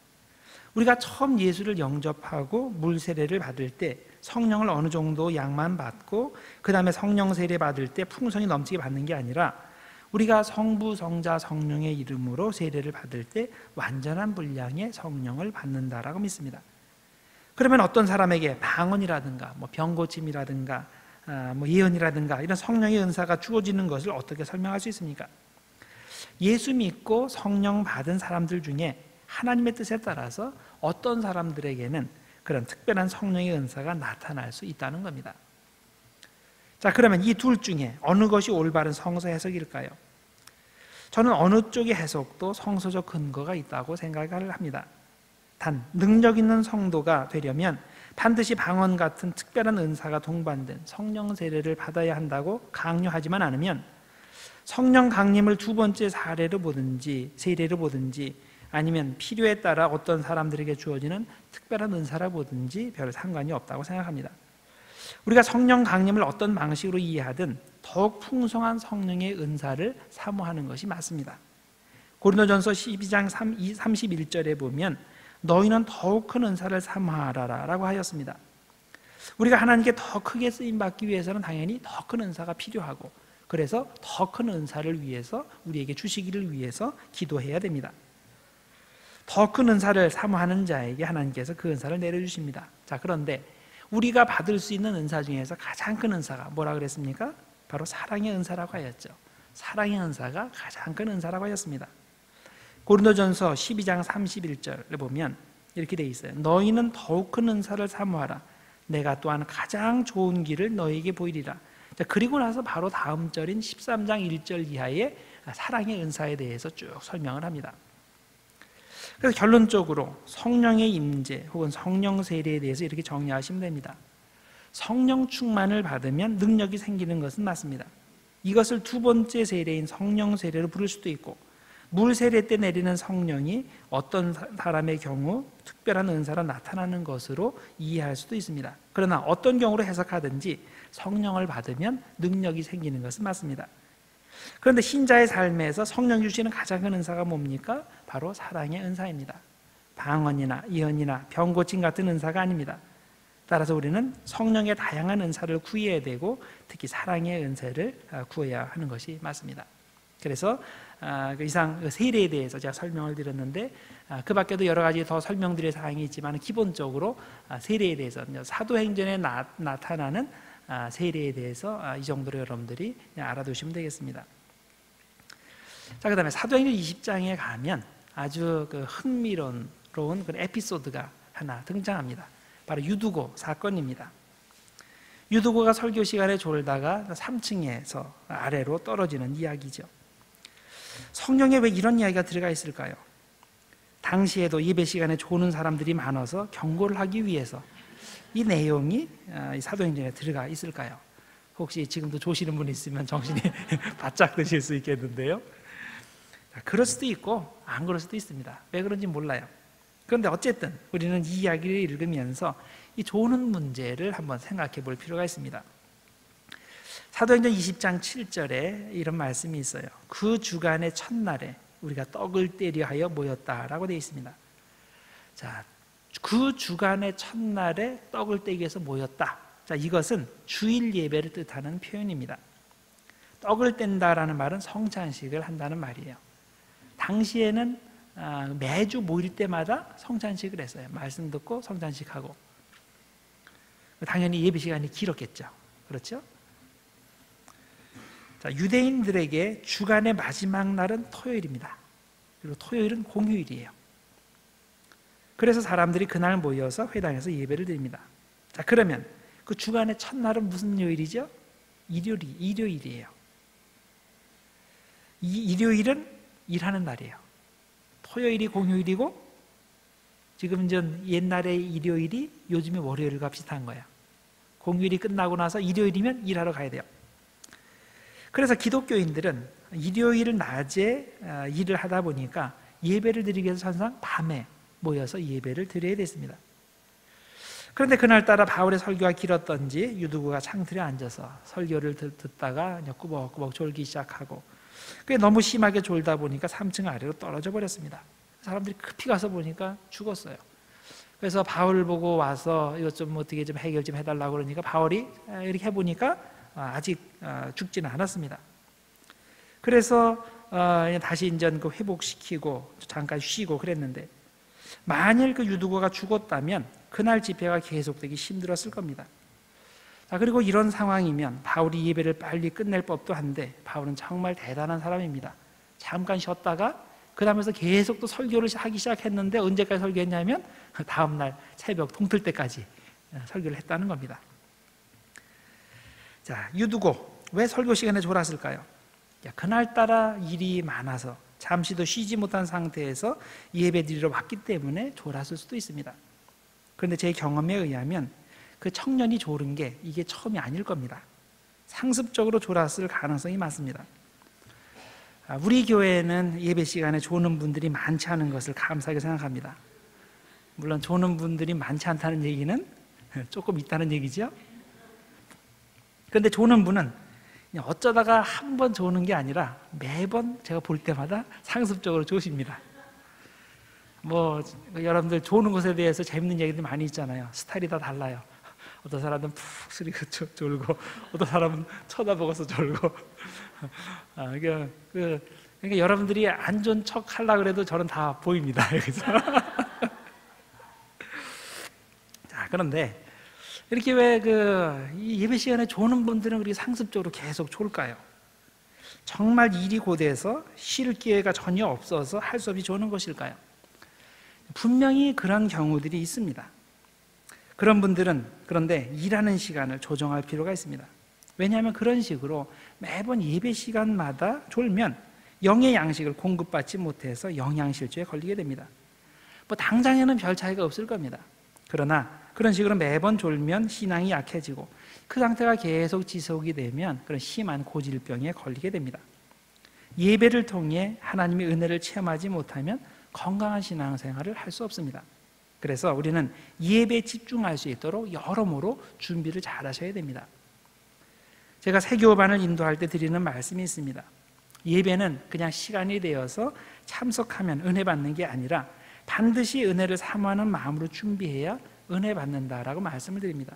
우리가 처음 예수를 영접하고 물 세례를 받을 때 성령을 어느 정도 양만 받고 그 다음에 성령 세례 받을 때 풍성이 넘치게 받는 게 아니라, 우리가 성부, 성자, 성령의 이름으로 세례를 받을 때 완전한 분량의 성령을 받는다라고 믿습니다. 그러면 어떤 사람에게 방언이라든가 병고침이라든가 예언이라든가 이런 성령의 은사가 주어지는 것을 어떻게 설명할 수 있습니까? 예수 믿고 성령 받은 사람들 중에 하나님의 뜻에 따라서 어떤 사람들에게는 그런 특별한 성령의 은사가 나타날 수 있다는 겁니다. 자, 그러면 이 둘 중에 어느 것이 올바른 성서 해석일까요? 저는 어느 쪽의 해석도 성서적 근거가 있다고 생각을 합니다. 단, 능력 있는 성도가 되려면 반드시 방언 같은 특별한 은사가 동반된 성령 세례를 받아야 한다고 강요하지만 않으면, 성령 강림을 두 번째 사례로 보든지 세례로 보든지 아니면 필요에 따라 어떤 사람들에게 주어지는 특별한 은사라 보든지 별 상관이 없다고 생각합니다. 우리가 성령 강림을 어떤 방식으로 이해하든 더욱 풍성한 성령의 은사를 사모하는 것이 맞습니다. 고린도전서 12장 31절에 보면 너희는 더욱 큰 은사를 사모하라 라고 하였습니다. 우리가 하나님께 더 크게 쓰임받기 위해서는 당연히 더 큰 은사가 필요하고, 그래서 더 큰 은사를 위해서 우리에게 주시기를 위해서 기도해야 됩니다. 더 큰 은사를 사모하는 자에게 하나님께서 그 은사를 내려주십니다. 자, 그런데 우리가 받을 수 있는 은사 중에서 가장 큰 은사가 뭐라 그랬습니까? 바로 사랑의 은사라고 하였죠. 사랑의 은사가 가장 큰 은사라고 하였습니다. 고린도전서 12장 31절을 보면 이렇게 되어 있어요. 너희는 더욱 큰 은사를 사모하라. 내가 또한 가장 좋은 길을 너희에게 보이리라. 자, 그리고 나서 바로 다음 절인 13장 1절 이하의 사랑의 은사에 대해서 쭉 설명을 합니다. 그래서 결론적으로 성령의 임재 혹은 성령 세례에 대해서 이렇게 정리하시면 됩니다. 성령 충만을 받으면 능력이 생기는 것은 맞습니다. 이것을 두 번째 세례인 성령 세례로 부를 수도 있고, 물 세례 때 내리는 성령이 어떤 사람의 경우 특별한 은사로 나타나는 것으로 이해할 수도 있습니다. 그러나 어떤 경우로 해석하든지 성령을 받으면 능력이 생기는 것은 맞습니다. 그런데 신자의 삶에서 성령 주시는 가장 큰 은사가 뭡니까? 바로 사랑의 은사입니다. 방언이나 예언이나 병 고침 같은 은사가 아닙니다. 따라서 우리는 성령의 다양한 은사를 구해야 되고, 특히 사랑의 은사를 구해야 하는 것이 맞습니다. 그래서 이상 세례에 대해서 제가 설명을 드렸는데, 그 밖에도 여러 가지 더 설명드릴 사항이 있지만 기본적으로 세례에 대해서, 사도행전에 나타나는 세례에 대해서 이 정도로 여러분들이 알아두시면 되겠습니다. 자, 그 다음에 사도행전 20장에 가면 아주 흥미로운 에피소드가 하나 등장합니다. 바로 유두고 사건입니다. 유두고가 설교 시간에 졸다가 3층에서 아래로 떨어지는 이야기죠. 성경에 왜 이런 이야기가 들어가 있을까요? 당시에도 예배 시간에 조는 사람들이 많아서 경고를 하기 위해서 이 내용이 사도행전에 들어가 있을까요? 혹시 지금도 조시는 분 있으면 정신이 바짝 드실 수 있겠는데요. 그럴 수도 있고 안 그럴 수도 있습니다. 왜 그런지 몰라요. 그런데 어쨌든 우리는 이 이야기를 읽으면서 이 조는 문제를 한번 생각해 볼 필요가 있습니다. 사도행전 20장 7절에 이런 말씀이 있어요. 그 주간의 첫날에 우리가 떡을 떼려 하여 모였다라고 되어 있습니다. 자, 그 주간의 첫날에 떡을 떼기 위해서 모였다. 자, 이것은 주일 예배를 뜻하는 표현입니다. 떡을 뗀다라는 말은 성찬식을 한다는 말이에요. 당시에는 매주 모일 때마다 성찬식을 했어요. 말씀 듣고 성찬식하고. 당연히 예배 시간이 길었겠죠. 그렇죠? 자, 유대인들에게 주간의 마지막 날은 토요일입니다. 그리고 토요일은 공휴일이에요. 그래서 사람들이 그날 모여서 회당에서 예배를 드립니다. 자, 그러면 그 주간의 첫날은 무슨 요일이죠? 일요일이에요. 이 일요일은 일하는 날이에요. 토요일이 공휴일이고, 지금 옛날의 일요일이 요즘의 월요일과 비슷한 거예요. 공휴일이 끝나고 나서 일요일이면 일하러 가야 돼요. 그래서 기독교인들은 일요일 낮에 일을 하다 보니까 예배를 드리기 위해서 항상 밤에 모여서 예배를 드려야 됐습니다. 그런데 그날따라 바울의 설교가 길었던지 유두고가 창틀에 앉아서 설교를 듣다가 꾸벅꾸벅 졸기 시작하고, 그게 너무 심하게 졸다 보니까 3층 아래로 떨어져 버렸습니다. 사람들이 급히 가서 보니까 죽었어요. 그래서 바울을 보고 와서 이것 좀 어떻게 좀 해결 좀 해달라고 그러니까 바울이 이렇게 해보니까 아직 죽지는 않았습니다. 그래서 다시 인전 회복시키고 잠깐 쉬고 그랬는데, 만일 그 유두고가 죽었다면 그날 집회가 계속되기 힘들었을 겁니다. 자, 그리고 이런 상황이면 바울이 예배를 빨리 끝낼 법도 한데, 바울은 정말 대단한 사람입니다. 잠깐 쉬었다가 그 다음에서 계속 또 설교를 하기 시작했는데, 언제까지 설교했냐면 다음날 새벽 동틀 때까지 설교를 했다는 겁니다. 자, 유두고 왜 설교 시간에 졸았을까요? 그날따라 일이 많아서 잠시도 쉬지 못한 상태에서 예배 드리러 왔기 때문에 졸았을 수도 있습니다. 그런데 제 경험에 의하면 그 청년이 졸은 게 이게 처음이 아닐 겁니다. 상습적으로 졸았을 가능성이 많습니다. 우리 교회는 예배 시간에 조는 분들이 많지 않은 것을 감사하게 생각합니다. 물론 조는 분들이 많지 않다는 얘기는 조금 있다는 얘기죠. 그런데 조는 분은 어쩌다가 한 번 조는 게 아니라 매번 제가 볼 때마다 상습적으로 조십니다. 여러분들 조는 것에 대해서 재밌는 얘기들 많이 있잖아요. 스타일이 다 달라요. 어떤 사람은 푹 쓰리고 졸고, 어떤 사람은 쳐다보고서 졸고. 그러니까 여러분들이 안 좋은 척 하려고 해도 저는 다 보입니다. 여기서. 자, 그런데 이렇게 왜 이 예배 시간에 조는 분들은 그렇게 상습적으로 계속 졸까요? 정말 일이 고돼서 쉴 기회가 전혀 없어서 할 수 없이 조는 것일까요? 분명히 그런 경우들이 있습니다. 그런 분들은 그런데 일하는 시간을 조정할 필요가 있습니다. 왜냐하면 그런 식으로 매번 예배 시간마다 졸면 영의 양식을 공급받지 못해서 영양실조에 걸리게 됩니다. 뭐 당장에는 별 차이가 없을 겁니다. 그러나 그런 식으로 매번 졸면 신앙이 약해지고 그 상태가 계속 지속이 되면 그런 심한 고질병에 걸리게 됩니다. 예배를 통해 하나님의 은혜를 체험하지 못하면 건강한 신앙생활을 할 수 없습니다. 그래서 우리는 예배에 집중할 수 있도록 여러모로 준비를 잘 하셔야 됩니다. 제가 세교반을 인도할 때 드리는 말씀이 있습니다. 예배는 그냥 시간이 되어서 참석하면 은혜 받는 게 아니라 반드시 은혜를 사모하는 마음으로 준비해야 은혜 받는다라고 말씀을 드립니다.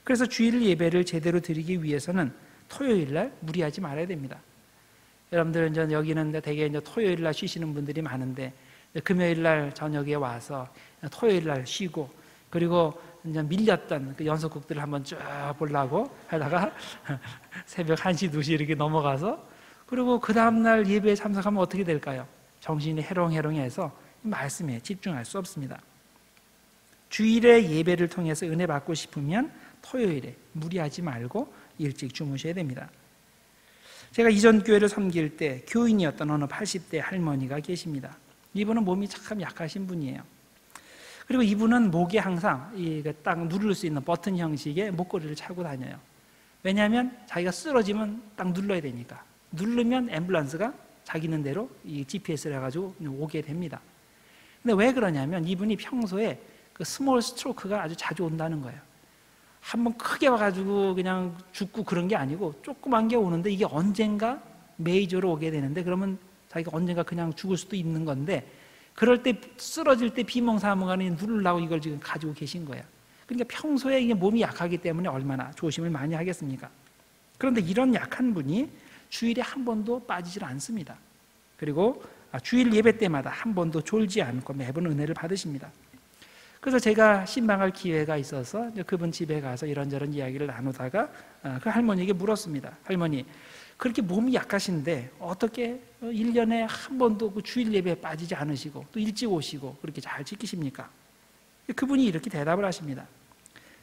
그래서 주일 예배를 제대로 드리기 위해서는 토요일 날 무리하지 말아야 됩니다. 여러분들은 이제 여기는 대개 이제 토요일 날 쉬시는 분들이 많은데 금요일 날 저녁에 와서 토요일 날 쉬고 그리고 이제 밀렸던 그 연속극들을 한번 쭉 보려고 하다가 새벽 1시, 2시 이렇게 넘어가서 그리고 그 다음날 예배에 참석하면 어떻게 될까요? 정신이 해롱해롱해서 말씀에 집중할 수 없습니다. 주일에 예배를 통해서 은혜 받고 싶으면 토요일에 무리하지 말고 일찍 주무셔야 됩니다. 제가 이전 교회를 섬길 때 교인이었던 어느 80대 할머니가 계십니다. 이분은 몸이 참 약하신 분이에요. 그리고 이분은 목에 항상 딱 누를 수 있는 버튼 형식의 목걸이를 차고 다녀요. 왜냐하면 자기가 쓰러지면 딱 눌러야 되니까. 누르면 앰뷸런스가 자기 있는 대로 이 GPS를 해가지고 오게 됩니다. 근데 왜 그러냐면 이분이 평소에 그 스몰 스트로크가 아주 자주 온다는 거예요. 한번 크게 와가지고 그냥 죽고 그런 게 아니고 조그만 게 오는데 이게 언젠가 메이저로 오게 되는데 그러면 자기가 언젠가 그냥 죽을 수도 있는 건데 그럴 때 쓰러질 때 비몽사몽간에 누르려고 이걸 지금 가지고 계신 거예요. 그러니까 평소에 이게 몸이 약하기 때문에 얼마나 조심을 많이 하겠습니까? 그런데 이런 약한 분이 주일에 한 번도 빠지질 않습니다. 그리고 주일 예배 때마다 한 번도 졸지 않고 매번 은혜를 받으십니다. 그래서 제가 신방할 기회가 있어서 그분 집에 가서 이런저런 이야기를 나누다가 그 할머니에게 물었습니다. 할머니, 그렇게 몸이 약하신데 어떻게 1년에 한 번도 그 주일 예배에 빠지지 않으시고 또 일찍 오시고 그렇게 잘 지키십니까? 그분이 이렇게 대답을 하십니다.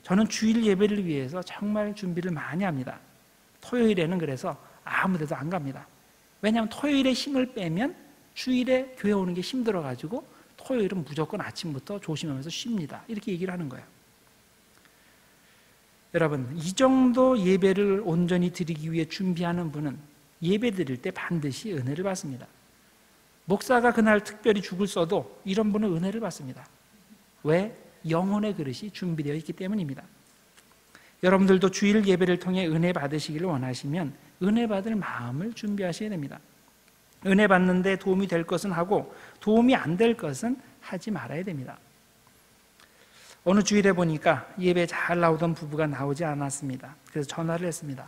저는 주일 예배를 위해서 정말 준비를 많이 합니다. 토요일에는 그래서 아무 데도 안 갑니다. 왜냐하면 토요일에 힘을 빼면 주일에 교회 오는 게 힘들어가지고 토요일은 무조건 아침부터 조심하면서 쉽니다. 이렇게 얘기를 하는 거예요. 여러분, 이 정도 예배를 온전히 드리기 위해 준비하는 분은 예배 드릴 때 반드시 은혜를 받습니다. 목사가 그날 특별히 죽을 써도 이런 분은 은혜를 받습니다. 왜? 영혼의 그릇이 준비되어 있기 때문입니다. 여러분들도 주일 예배를 통해 은혜 받으시기를 원하시면 은혜 받을 마음을 준비하셔야 됩니다. 은혜 받는데 도움이 될 것은 하고 도움이 안 될 것은 하지 말아야 됩니다. 어느 주일에 보니까 예배 잘 나오던 부부가 나오지 않았습니다. 그래서 전화를 했습니다.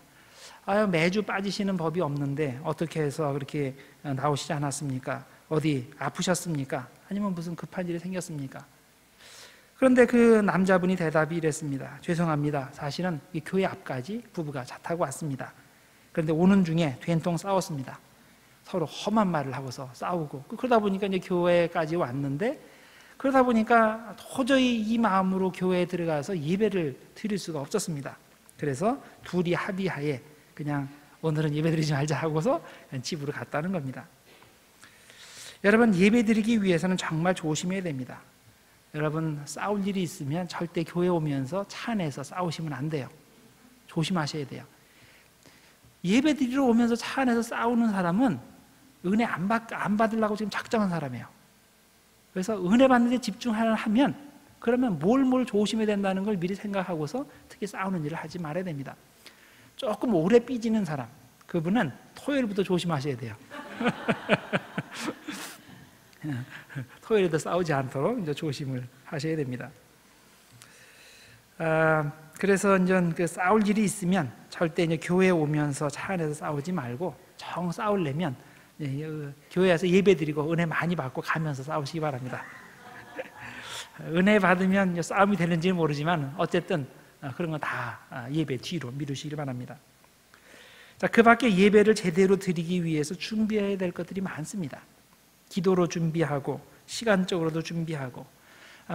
매주 빠지시는 법이 없는데 어떻게 해서 그렇게 나오시지 않았습니까? 어디 아프셨습니까? 아니면 무슨 급한 일이 생겼습니까? 그런데 그 남자분이 대답이 이랬습니다. 죄송합니다. 사실은 이 교회 앞까지 부부가 차 타고 왔습니다. 그런데 오는 중에 된통 싸웠습니다. 서로 험한 말을 하고서 싸우고 그러다 보니까 이제 교회까지 왔는데 그러다 보니까 도저히 이 마음으로 교회에 들어가서 예배를 드릴 수가 없었습니다. 그래서 둘이 합의하에 그냥 오늘은 예배 드리지 말자 하고서 집으로 갔다는 겁니다. 여러분, 예배 드리기 위해서는 정말 조심해야 됩니다. 여러분, 싸울 일이 있으면 절대 교회 오면서 차 안에서 싸우시면 안 돼요. 조심하셔야 돼요. 예배 드리러 오면서 차 안에서 싸우는 사람은 은혜 안 받으려고 지금 작정한 사람이에요. 그래서 은혜 받는 데 집중하면 그러면 뭘 조심해야 된다는 걸 미리 생각하고서 특히 싸우는 일을 하지 말아야 됩니다. 조금 오래 삐지는 사람, 그분은 토요일부터 조심하셔야 돼요. 토요일에도 싸우지 않도록 이제 조심을 하셔야 됩니다. 그래서 이제 그 싸울 일이 있으면 절대 이제 교회에 오면서 차 안에서 싸우지 말고 정 싸우려면 교회에서 예배드리고 은혜 많이 받고 가면서 싸우시기 바랍니다. 은혜 받으면 싸움이 되는지는 모르지만 어쨌든 그런 건 다 예배 뒤로 미루시길 바랍니다. 자, 그 밖에 예배를 제대로 드리기 위해서 준비해야 될 것들이 많습니다. 기도로 준비하고 시간적으로도 준비하고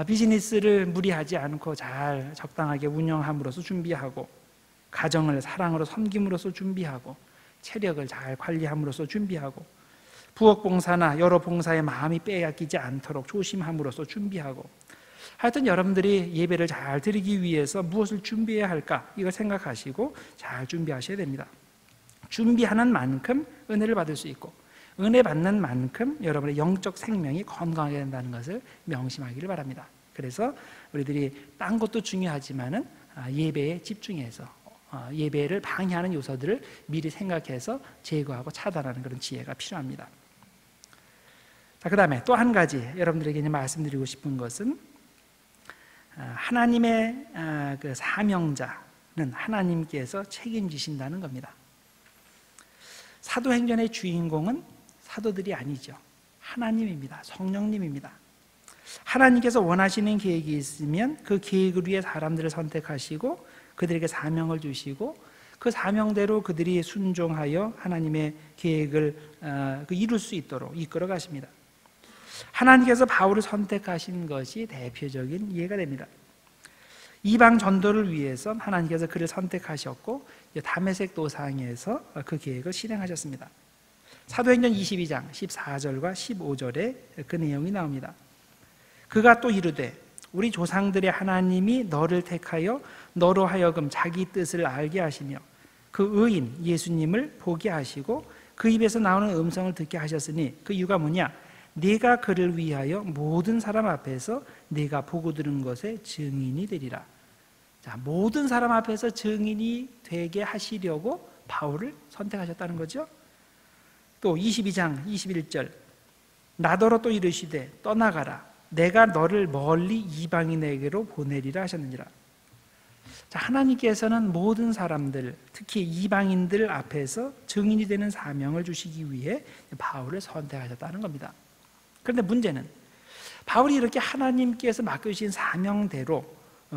비즈니스를 무리하지 않고 잘 적당하게 운영함으로써 준비하고 가정을 사랑으로 섬김으로써 준비하고 체력을 잘 관리함으로써 준비하고 부엌 봉사나 여러 봉사에 마음이 빼앗기지 않도록 조심함으로써 준비하고 하여튼 여러분들이 예배를 잘 드리기 위해서 무엇을 준비해야 할까 이걸 생각하시고 잘 준비하셔야 됩니다. 준비하는 만큼 은혜를 받을 수 있고 은혜 받는 만큼 여러분의 영적 생명이 건강하게 된다는 것을 명심하기를 바랍니다. 그래서 우리들이 딴 것도 중요하지만은 예배에 집중해서 예배를 방해하는 요소들을 미리 생각해서 제거하고 차단하는 그런 지혜가 필요합니다. 자, 그 다음에 또 한 가지 여러분들에게 말씀드리고 싶은 것은 하나님의 그 사명자는 하나님께서 책임지신다는 겁니다. 사도행전의 주인공은 사도들이 아니죠. 하나님입니다. 성령님입니다. 하나님께서 원하시는 계획이 있으면 그 계획을 위해 사람들을 선택하시고 그들에게 사명을 주시고 그 사명대로 그들이 순종하여 하나님의 계획을 이룰 수 있도록 이끌어 가십니다. 하나님께서 바울을 선택하신 것이 대표적인 이해가 됩니다. 이방 전도를 위해서 하나님께서 그를 선택하셨고 다메섹 도상에서 그 계획을 실행하셨습니다. 사도행전 22장 14절과 15절에 그 내용이 나옵니다. 그가 또 이르되 우리 조상들의 하나님이 너를 택하여 너로 하여금 자기 뜻을 알게 하시며 그 의인 예수님을 보게 하시고 그 입에서 나오는 음성을 듣게 하셨으니 그 이유가 뭐냐? 네가 그를 위하여 모든 사람 앞에서 네가 보고 들은 것의 증인이 되리라. 자, 모든 사람 앞에서 증인이 되게 하시려고 바울을 선택하셨다는 거죠. 또 22장 21절 나더러 또 이르시되 떠나가라 내가 너를 멀리 이방인에게로 보내리라 하셨느니라. 자, 하나님께서는 모든 사람들 특히 이방인들 앞에서 증인이 되는 사명을 주시기 위해 바울을 선택하셨다는 겁니다. 그런데 문제는 바울이 이렇게 하나님께서 맡겨주신 사명대로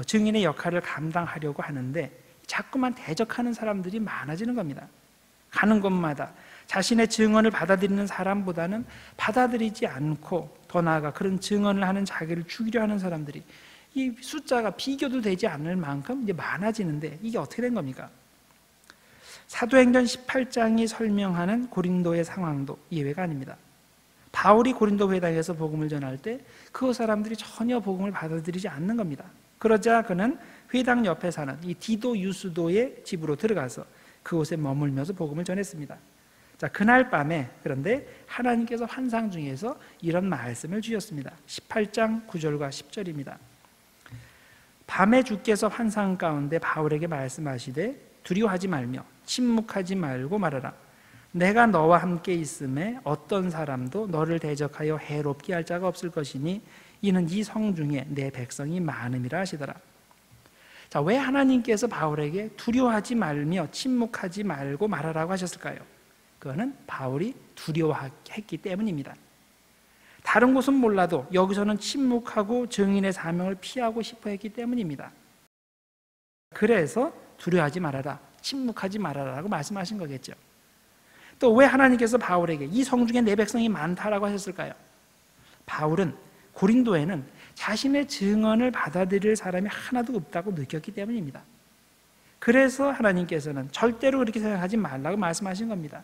증인의 역할을 감당하려고 하는데 자꾸만 대적하는 사람들이 많아지는 겁니다. 가는 곳마다 자신의 증언을 받아들이는 사람보다는 받아들이지 않고 더 나아가 그런 증언을 하는 자기를 죽이려 하는 사람들이 이 숫자가 비교도 되지 않을 만큼 이제 많아지는데 이게 어떻게 된 겁니까? 사도행전 18장이 설명하는 고린도의 상황도 예외가 아닙니다. 바울이 고린도 회당에서 복음을 전할 때 그 사람들이 전혀 복음을 받아들이지 않는 겁니다. 그러자 그는 회당 옆에 사는 이 디도 유스도의 집으로 들어가서 그곳에 머물면서 복음을 전했습니다. 자, 그날 밤에 그런데 하나님께서 환상 중에서 이런 말씀을 주셨습니다. 18장 9절과 10절입니다. 밤에 주께서 환상 가운데 바울에게 말씀하시되 두려워하지 말며 침묵하지 말고 말하라. 내가 너와 함께 있음에 어떤 사람도 너를 대적하여 해롭게 할 자가 없을 것이니 이는 이 성중에 내 백성이 많음이라 하시더라. 자, 왜 하나님께서 바울에게 두려워하지 말며 침묵하지 말고 말하라고 하셨을까요? 그거는 바울이 두려워했기 때문입니다. 다른 곳은 몰라도 여기서는 침묵하고 증인의 사명을 피하고 싶어 했기 때문입니다. 그래서 두려워하지 말아라, 침묵하지 말아라라고 말씀하신 거겠죠. 또 왜 하나님께서 바울에게 이 성중에 내 백성이 많다라고 하셨을까요? 바울은 고린도에는 자신의 증언을 받아들일 사람이 하나도 없다고 느꼈기 때문입니다. 그래서 하나님께서는 절대로 그렇게 생각하지 말라고 말씀하신 겁니다.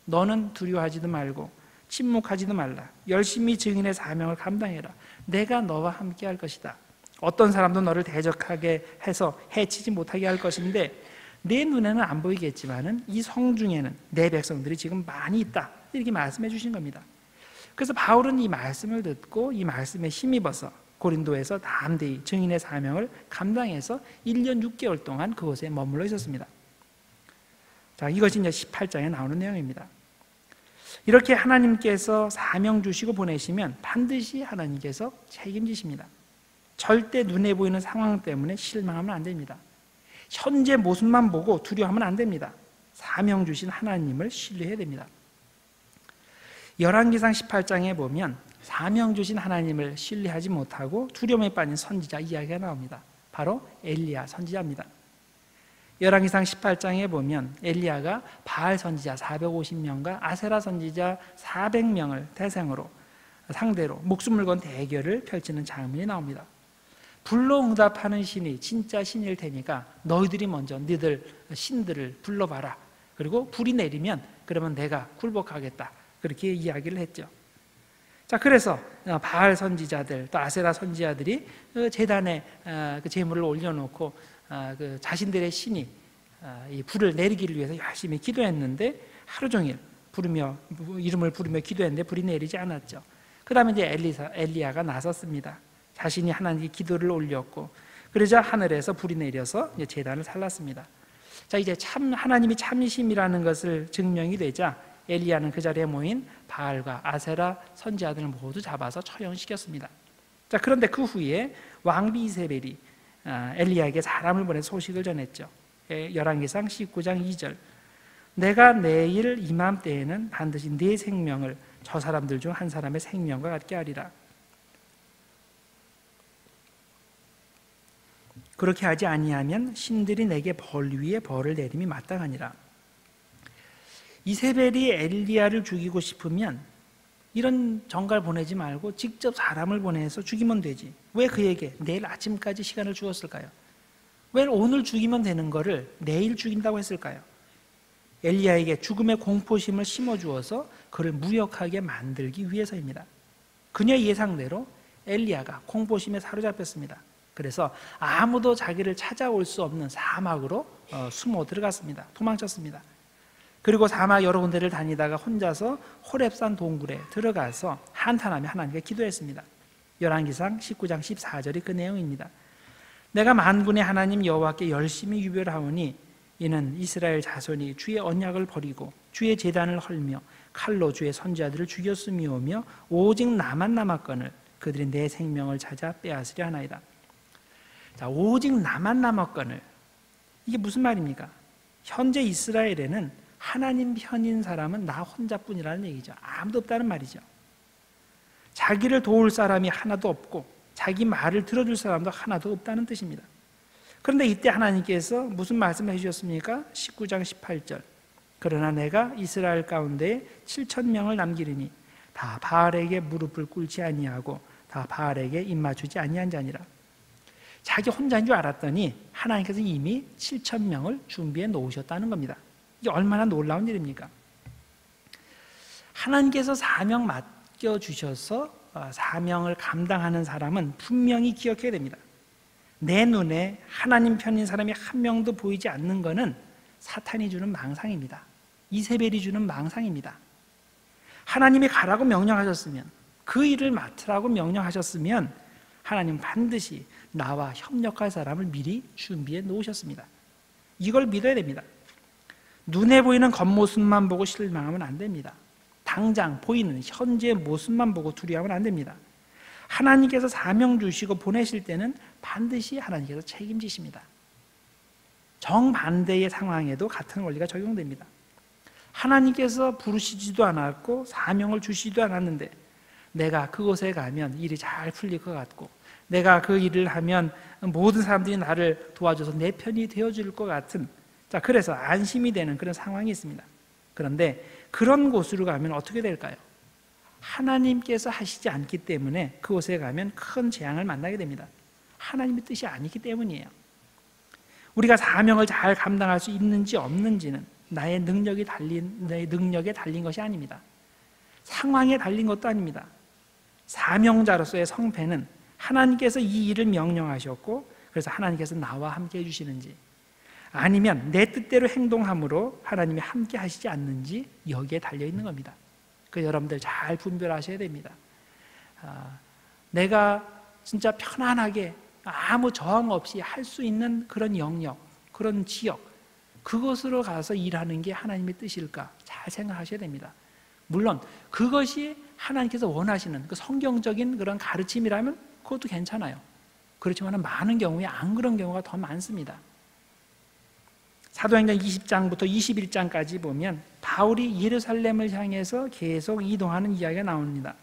너는 두려워하지도 말고 침묵하지도 말라. 열심히 증인의 사명을 감당해라. 내가 너와 함께 할 것이다. 어떤 사람도 너를 대적하게 해서 해치지 못하게 할 것인데 내 눈에는 안 보이겠지만은 이 성중에는 내 백성들이 지금 많이 있다. 이렇게 말씀해 주신 겁니다. 그래서 바울은 이 말씀을 듣고 이 말씀에 힘입어서 고린도에서 담대히 증인의 사명을 감당해서 1년 6개월 동안 그곳에 머물러 있었습니다. 자, 이것이 이제 18장에 나오는 내용입니다. 이렇게 하나님께서 사명 주시고 보내시면 반드시 하나님께서 책임지십니다. 절대 눈에 보이는 상황 때문에 실망하면 안 됩니다. 현재 모습만 보고 두려워하면 안 됩니다. 사명 주신 하나님을 신뢰해야 됩니다. 열왕기상 18장에 보면 사명 주신 하나님을 신뢰하지 못하고 두려움에 빠진 선지자 이야기가 나옵니다. 바로 엘리야 선지자입니다. 열왕기상 18장에 보면 엘리야가 바알 선지자 450명과 아세라 선지자 400명을 대상으로 상대로 목숨을 건 대결을 펼치는 장면이 나옵니다. 불로응답하는 신이 진짜 신일 테니까 너희들이 먼저 너희들 신들을 불러봐라. 그리고 불이 내리면 그러면 내가 굴복하겠다. 그렇게 이야기를 했죠. 자, 그래서 바알 선지자들 또 아세라 선지자들이 제단에 그 제물을 올려놓고 그 자신들의 신이 이 불을 내리기를 위해서 열심히 기도했는데 하루 종일 이름을 부르며 기도했는데 불이 내리지 않았죠. 그 다음에 이제 엘리야가 나섰습니다. 자신이 하나님께 기도를 올렸고 그러자 하늘에서 불이 내려서 이제 제단을 살랐습니다. 자, 이제 하나님이 참이심이라는 것을 증명이 되자 엘리야는 그 자리에 모인 바알과 아세라 선지자들을 모두 잡아서 처형시켰습니다. 자, 그런데 그 후에 왕비 이세벨이 엘리야에게 사람을 보내 소식을 전했죠. 열왕기상 19장 2절 내가 내일 이맘때에는 반드시 네 생명을 저 사람들 중 한 사람의 생명과 같게 하리라. 그렇게 하지 아니하면 신들이 내게 벌 위에 벌을 내림이 마땅하니라. 이세벨이 엘리야를 죽이고 싶으면 이런 정갈 보내지 말고 직접 사람을 보내서 죽이면 되지. 왜 그에게 내일 아침까지 시간을 주었을까요? 왜 오늘 죽이면 되는 거를 내일 죽인다고 했을까요? 엘리야에게 죽음의 공포심을 심어주어서 그를 무력하게 만들기 위해서입니다. 그녀의 예상대로 엘리야가 공포심에 사로잡혔습니다. 그래서 아무도 자기를 찾아올 수 없는 사막으로 숨어 들어갔습니다. 도망쳤습니다. 그리고 사막 여러 군데를 다니다가 혼자서 호렙산 동굴에 들어가서 한탄하며 하나님께 기도했습니다. 열왕기상 19장 14절이 그 내용입니다. 내가 만군의 하나님 여호와께 열심히 유별하오니 이는 이스라엘 자손이 주의 언약을 버리고 주의 제단을 헐며 칼로 주의 선지자들을 죽였음이오며 오직 나만 남았거늘 그들이 내 생명을 찾아 빼앗으려 하나이다. 자, 오직 나만 남았거늘 이게 무슨 말입니까? 현재 이스라엘에는 하나님 편인 사람은 나 혼자뿐이라는 얘기죠. 아무도 없다는 말이죠. 자기를 도울 사람이 하나도 없고 자기 말을 들어줄 사람도 하나도 없다는 뜻입니다. 그런데 이때 하나님께서 무슨 말씀을 해주셨습니까? 19장 18절 그러나 내가 이스라엘 가운데 7,000명을 남기리니 다 바알에게 무릎을 꿇지 아니하고 다 바알에게 입맞추지 아니한 자니라. 자기 혼자인 줄 알았더니 하나님께서 이미 7,000명을 준비해 놓으셨다는 겁니다. 이게 얼마나 놀라운 일입니까? 하나님께서 사명 맡겨주셔서 사명을 감당하는 사람은 분명히 기억해야 됩니다. 내 눈에 하나님 편인 사람이 한 명도 보이지 않는 것은 사탄이 주는 망상입니다. 이세벨이 주는 망상입니다. 하나님이 가라고 명령하셨으면 그 일을 맡으라고 명령하셨으면 하나님 반드시 나와 협력할 사람을 미리 준비해 놓으셨습니다. 이걸 믿어야 됩니다. 눈에 보이는 겉모습만 보고 실망하면 안 됩니다. 당장 보이는 현재의 모습만 보고 두려워하면 안 됩니다. 하나님께서 사명 주시고 보내실 때는 반드시 하나님께서 책임지십니다. 정반대의 상황에도 같은 원리가 적용됩니다. 하나님께서 부르시지도 않았고 사명을 주시지도 않았는데 내가 그곳에 가면 일이 잘 풀릴 것 같고 내가 그 일을 하면 모든 사람들이 나를 도와줘서 내 편이 되어줄 것 같은 그래서 안심이 되는 그런 상황이 있습니다. 그런데 그런 곳으로 가면 어떻게 될까요? 하나님께서 하시지 않기 때문에 그곳에 가면 큰 재앙을 만나게 됩니다. 하나님의 뜻이 아니기 때문이에요. 우리가 사명을 잘 감당할 수 있는지 없는지는 나의 능력에 달린 것이 아닙니다. 상황에 달린 것도 아닙니다. 사명자로서의 성패는 하나님께서 이 일을 명령하셨고 그래서 하나님께서 나와 함께 해주시는지 아니면 내 뜻대로 행동함으로 하나님이 함께 하시지 않는지 여기에 달려있는 겁니다. 그 여러분들 잘 분별하셔야 됩니다. 내가 진짜 편안하게 아무 저항 없이 할 수 있는 그런 영역, 그런 지역 그것으로 가서 일하는 게 하나님의 뜻일까 잘 생각하셔야 됩니다. 물론 그것이 하나님께서 원하시는 그 성경적인 그런 가르침이라면 그것도 괜찮아요. 그렇지만 많은 경우에 안 그런 경우가 더 많습니다. 사도행전 20장부터 21장까지 보면 바울이 예루살렘을 향해서 계속 이동하는 이야기가 나옵니다.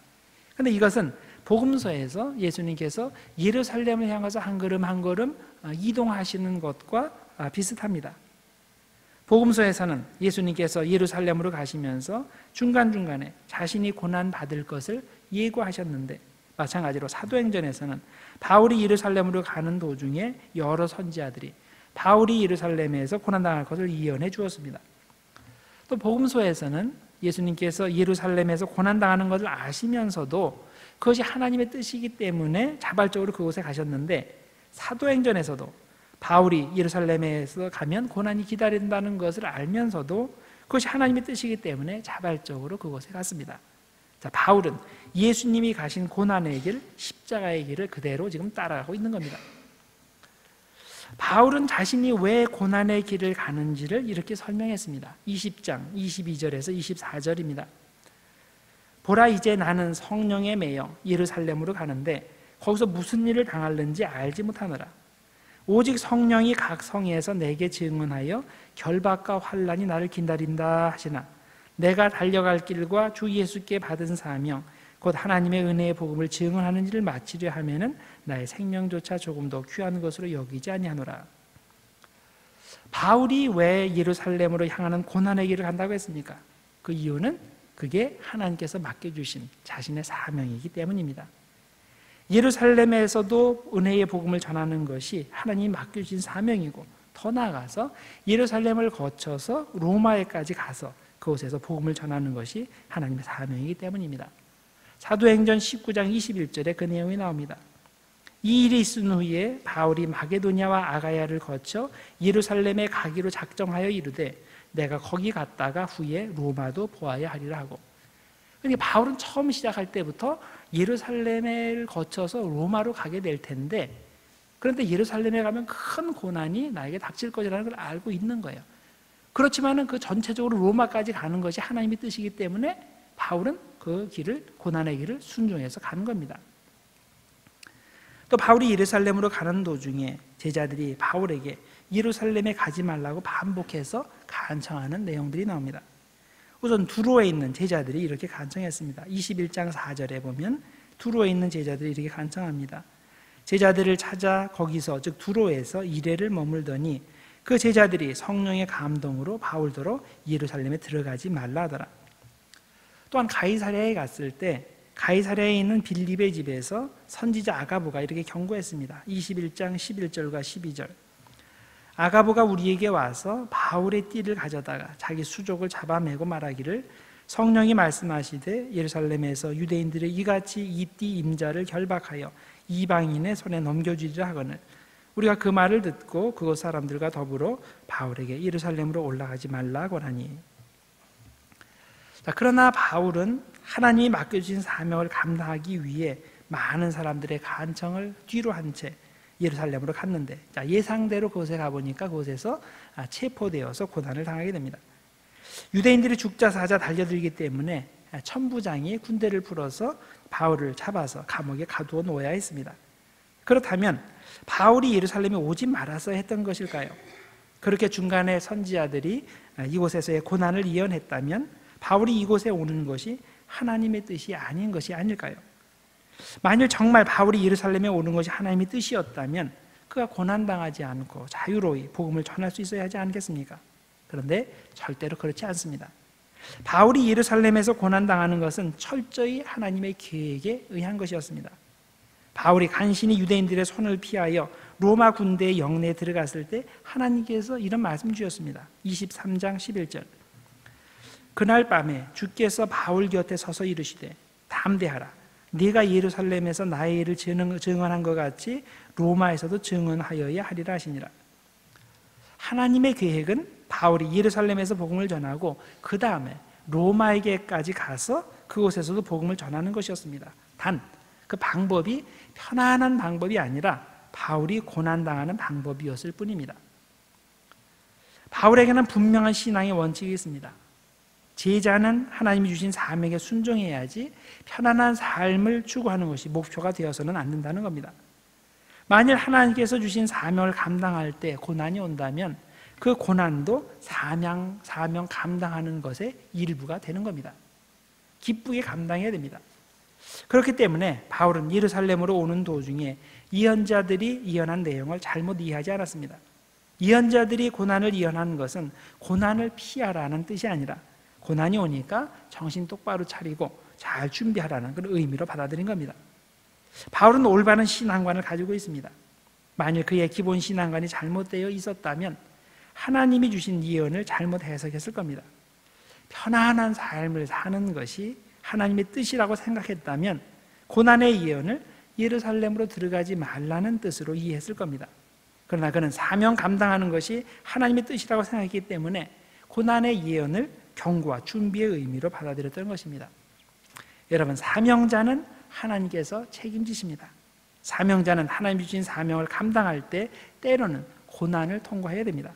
그런데 이것은 복음서에서 예수님께서 예루살렘을 향해서 한 걸음 한 걸음 이동하시는 것과 비슷합니다. 복음서에서는 예수님께서 예루살렘으로 가시면서 중간중간에 자신이 고난받을 것을 예고하셨는데, 마찬가지로 사도행전에서는 바울이 예루살렘으로 가는 도중에 여러 선지자들이 바울이 예루살렘에서 고난당할 것을 예언해 주었습니다. 또 복음서에서는 예수님께서 예루살렘에서 고난당하는 것을 아시면서도 그것이 하나님의 뜻이기 때문에 자발적으로 그곳에 가셨는데, 사도행전에서도 바울이 예루살렘에서 가면 고난이 기다린다는 것을 알면서도 그것이 하나님의 뜻이기 때문에 자발적으로 그곳에 갔습니다. 자, 바울은 예수님이 가신 고난의 길, 십자가의 길을 그대로 지금 따라가고 있는 겁니다. 바울은 자신이 왜 고난의 길을 가는지를 이렇게 설명했습니다. 20장 22절에서 24절입니다. 보라, 이제 나는 성령에 매여 예루살렘으로 가는데 거기서 무슨 일을 당하는지 알지 못하노라. 오직 성령이 각 성에서 내게 증언하여 결박과 환난이 나를 기다린다 하시나, 내가 달려갈 길과 주 예수께 받은 사명 곧 하나님의 은혜의 복음을 증언하는 일을 마치려 하면은 나의 생명조차 조금도 귀한 것으로 여기지 아니하노라. 바울이 왜 예루살렘으로 향하는 고난의 길을 간다고 했습니까? 그 이유는 그게 하나님께서 맡겨주신 자신의 사명이기 때문입니다. 예루살렘에서도 은혜의 복음을 전하는 것이 하나님이 맡겨주신 사명이고, 더 나아가서 예루살렘을 거쳐서 로마에까지 가서 그곳에서 복음을 전하는 것이 하나님의 사명이기 때문입니다. 사도행전 19장 21절에 그 내용이 나옵니다. 이 일이 있은 후에 바울이 마게도냐와 아가야를 거쳐 예루살렘에 가기로 작정하여 이르되 내가 거기 갔다가 후에 로마도 보아야 하리라 하고. 그러니까 바울은 처음 시작할 때부터 예루살렘을 거쳐서 로마로 가게 될 텐데, 그런데 예루살렘에 가면 큰 고난이 나에게 닥칠 것이라는 걸 알고 있는 거예요. 그렇지만은 그 전체적으로 로마까지 가는 것이 하나님의 뜻이기 때문에 바울은 그 길을, 고난의 길을 순종해서 가는 겁니다. 또 바울이 예루살렘으로 가는 도중에 제자들이 바울에게 예루살렘에 가지 말라고 반복해서 간청하는 내용들이 나옵니다. 우선 두로에 있는 제자들이 이렇게 간청했습니다. 21장 4절에 보면 두로에 있는 제자들이 이렇게 간청합니다. 제자들을 찾아 거기서, 즉 두로에서 이레를 머물더니 그 제자들이 성령의 감동으로 바울더러 예루살렘에 들어가지 말라 하더라. 또한 가이사랴에 갔을 때 가이사랴에 있는 빌립의 집에서 선지자 아가보가 이렇게 경고했습니다. 21장 11절과 12절. 아가보가 우리에게 와서 바울의 띠를 가져다가 자기 수족을 잡아매고 말하기를 성령이 말씀하시되 예루살렘에서 유대인들의 이같이 이 띠 임자를 결박하여 이방인의 손에 넘겨주리라 하거늘 우리가 그 말을 듣고 그곳 사람들과 더불어 바울에게 예루살렘으로 올라가지 말라고 하니. 그러나 바울은 하나님이 맡겨주신 사명을 감당하기 위해 많은 사람들의 간청을 뒤로 한 채 예루살렘으로 갔는데, 예상대로 그곳에 가보니까 그곳에서 체포되어서 고난을 당하게 됩니다. 유대인들이 죽자 사자 달려들기 때문에 천부장이 군대를 풀어서 바울을 잡아서 감옥에 가두어 놓아야 했습니다. 그렇다면 바울이 예루살렘에 오지 말아서 했던 것일까요? 그렇게 중간에 선지자들이 이곳에서의 고난을 예언했다면 바울이 이곳에 오는 것이 하나님의 뜻이 아닌 것이 아닐까요? 만일 정말 바울이 예루살렘에 오는 것이 하나님의 뜻이었다면 그가 고난당하지 않고 자유로이 복음을 전할 수 있어야 하지 않겠습니까? 그런데 절대로 그렇지 않습니다. 바울이 예루살렘에서 고난당하는 것은 철저히 하나님의 계획에 의한 것이었습니다. 바울이 간신히 유대인들의 손을 피하여 로마 군대의 영내에 들어갔을 때 하나님께서 이런 말씀 주셨습니다. 23장 11절. 그날 밤에 주께서 바울 곁에 서서 이르시되 담대하라. 네가 예루살렘에서 나의 일을 증언한 것 같이 로마에서도 증언하여야 하리라 하시니라. 하나님의 계획은 바울이 예루살렘에서 복음을 전하고 그 다음에 로마에게까지 가서 그곳에서도 복음을 전하는 것이었습니다. 단 그 방법이 편안한 방법이 아니라 바울이 고난당하는 방법이었을 뿐입니다. 바울에게는 분명한 신앙의 원칙이 있습니다. 제자는 하나님이 주신 사명에 순종해야지 편안한 삶을 추구하는 것이 목표가 되어서는 안 된다는 겁니다. 만일 하나님께서 주신 사명을 감당할 때 고난이 온다면 그 고난도 사명 감당하는 것의 일부가 되는 겁니다. 기쁘게 감당해야 됩니다. 그렇기 때문에 바울은 예루살렘으로 오는 도중에 예언자들이 예언한 내용을 잘못 이해하지 않았습니다. 예언자들이 고난을 예언하는 것은 고난을 피하라는 뜻이 아니라 고난이 오니까 정신 똑바로 차리고 잘 준비하라는 그런 의미로 받아들인 겁니다. 바울은 올바른 신앙관을 가지고 있습니다. 만일 그의 기본 신앙관이 잘못되어 있었다면 하나님이 주신 예언을 잘못 해석했을 겁니다. 편안한 삶을 사는 것이 하나님의 뜻이라고 생각했다면 고난의 예언을 예루살렘으로 들어가지 말라는 뜻으로 이해했을 겁니다. 그러나 그는 사명 감당하는 것이 하나님의 뜻이라고 생각했기 때문에 고난의 예언을 경고와 준비의 의미로 받아들였던 것입니다. 여러분, 사명자는 하나님께서 책임지십니다. 사명자는 하나님이 주신 사명을 감당할 때 때로는 고난을 통과해야 됩니다.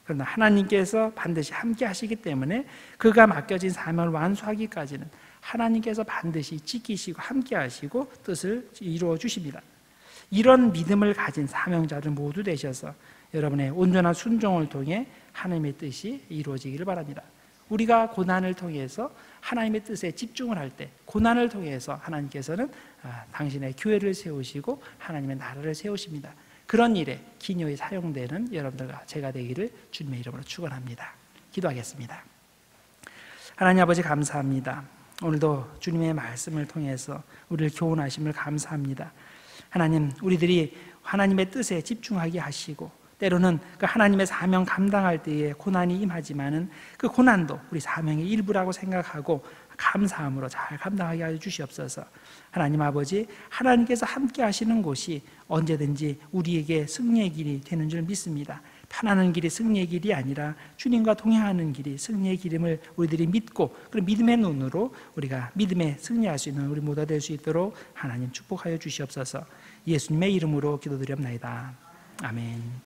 그러나 하나님께서 반드시 함께 하시기 때문에 그가 맡겨진 사명을 완수하기까지는 하나님께서 반드시 지키시고 함께 하시고 뜻을 이루어 주십니다. 이런 믿음을 가진 사명자들 모두 되셔서 여러분의 온전한 순종을 통해 하나님의 뜻이 이루어지기를 바랍니다. 우리가 고난을 통해서 하나님의 뜻에 집중을 할 때 고난을 통해서 하나님께서는 당신의 교회를 세우시고 하나님의 나라를 세우십니다. 그런 일에 기묘히 사용되는 여러분들과 제가 되기를 주님의 이름으로 축원합니다. 기도하겠습니다. 하나님 아버지, 감사합니다. 오늘도 주님의 말씀을 통해서 우리를 교훈하심을 감사합니다. 하나님, 우리들이 하나님의 뜻에 집중하게 하시고 때로는 그 하나님의 사명 감당할 때에 고난이 임하지만은 그 고난도 우리 사명의 일부라고 생각하고 감사함으로 잘 감당하게 해 주시옵소서. 하나님 아버지, 하나님께서 함께 하시는 곳이 언제든지 우리에게 승리의 길이 되는 줄 믿습니다. 편안한 길이 승리의 길이 아니라 주님과 동행하는 길이 승리의 길임을 우리들이 믿고 그런 믿음의 눈으로 우리가 믿음에 승리할 수 있는 우리 모두가 될 수 있도록 하나님 축복하여 주시옵소서. 예수님의 이름으로 기도드렸나이다. 아멘.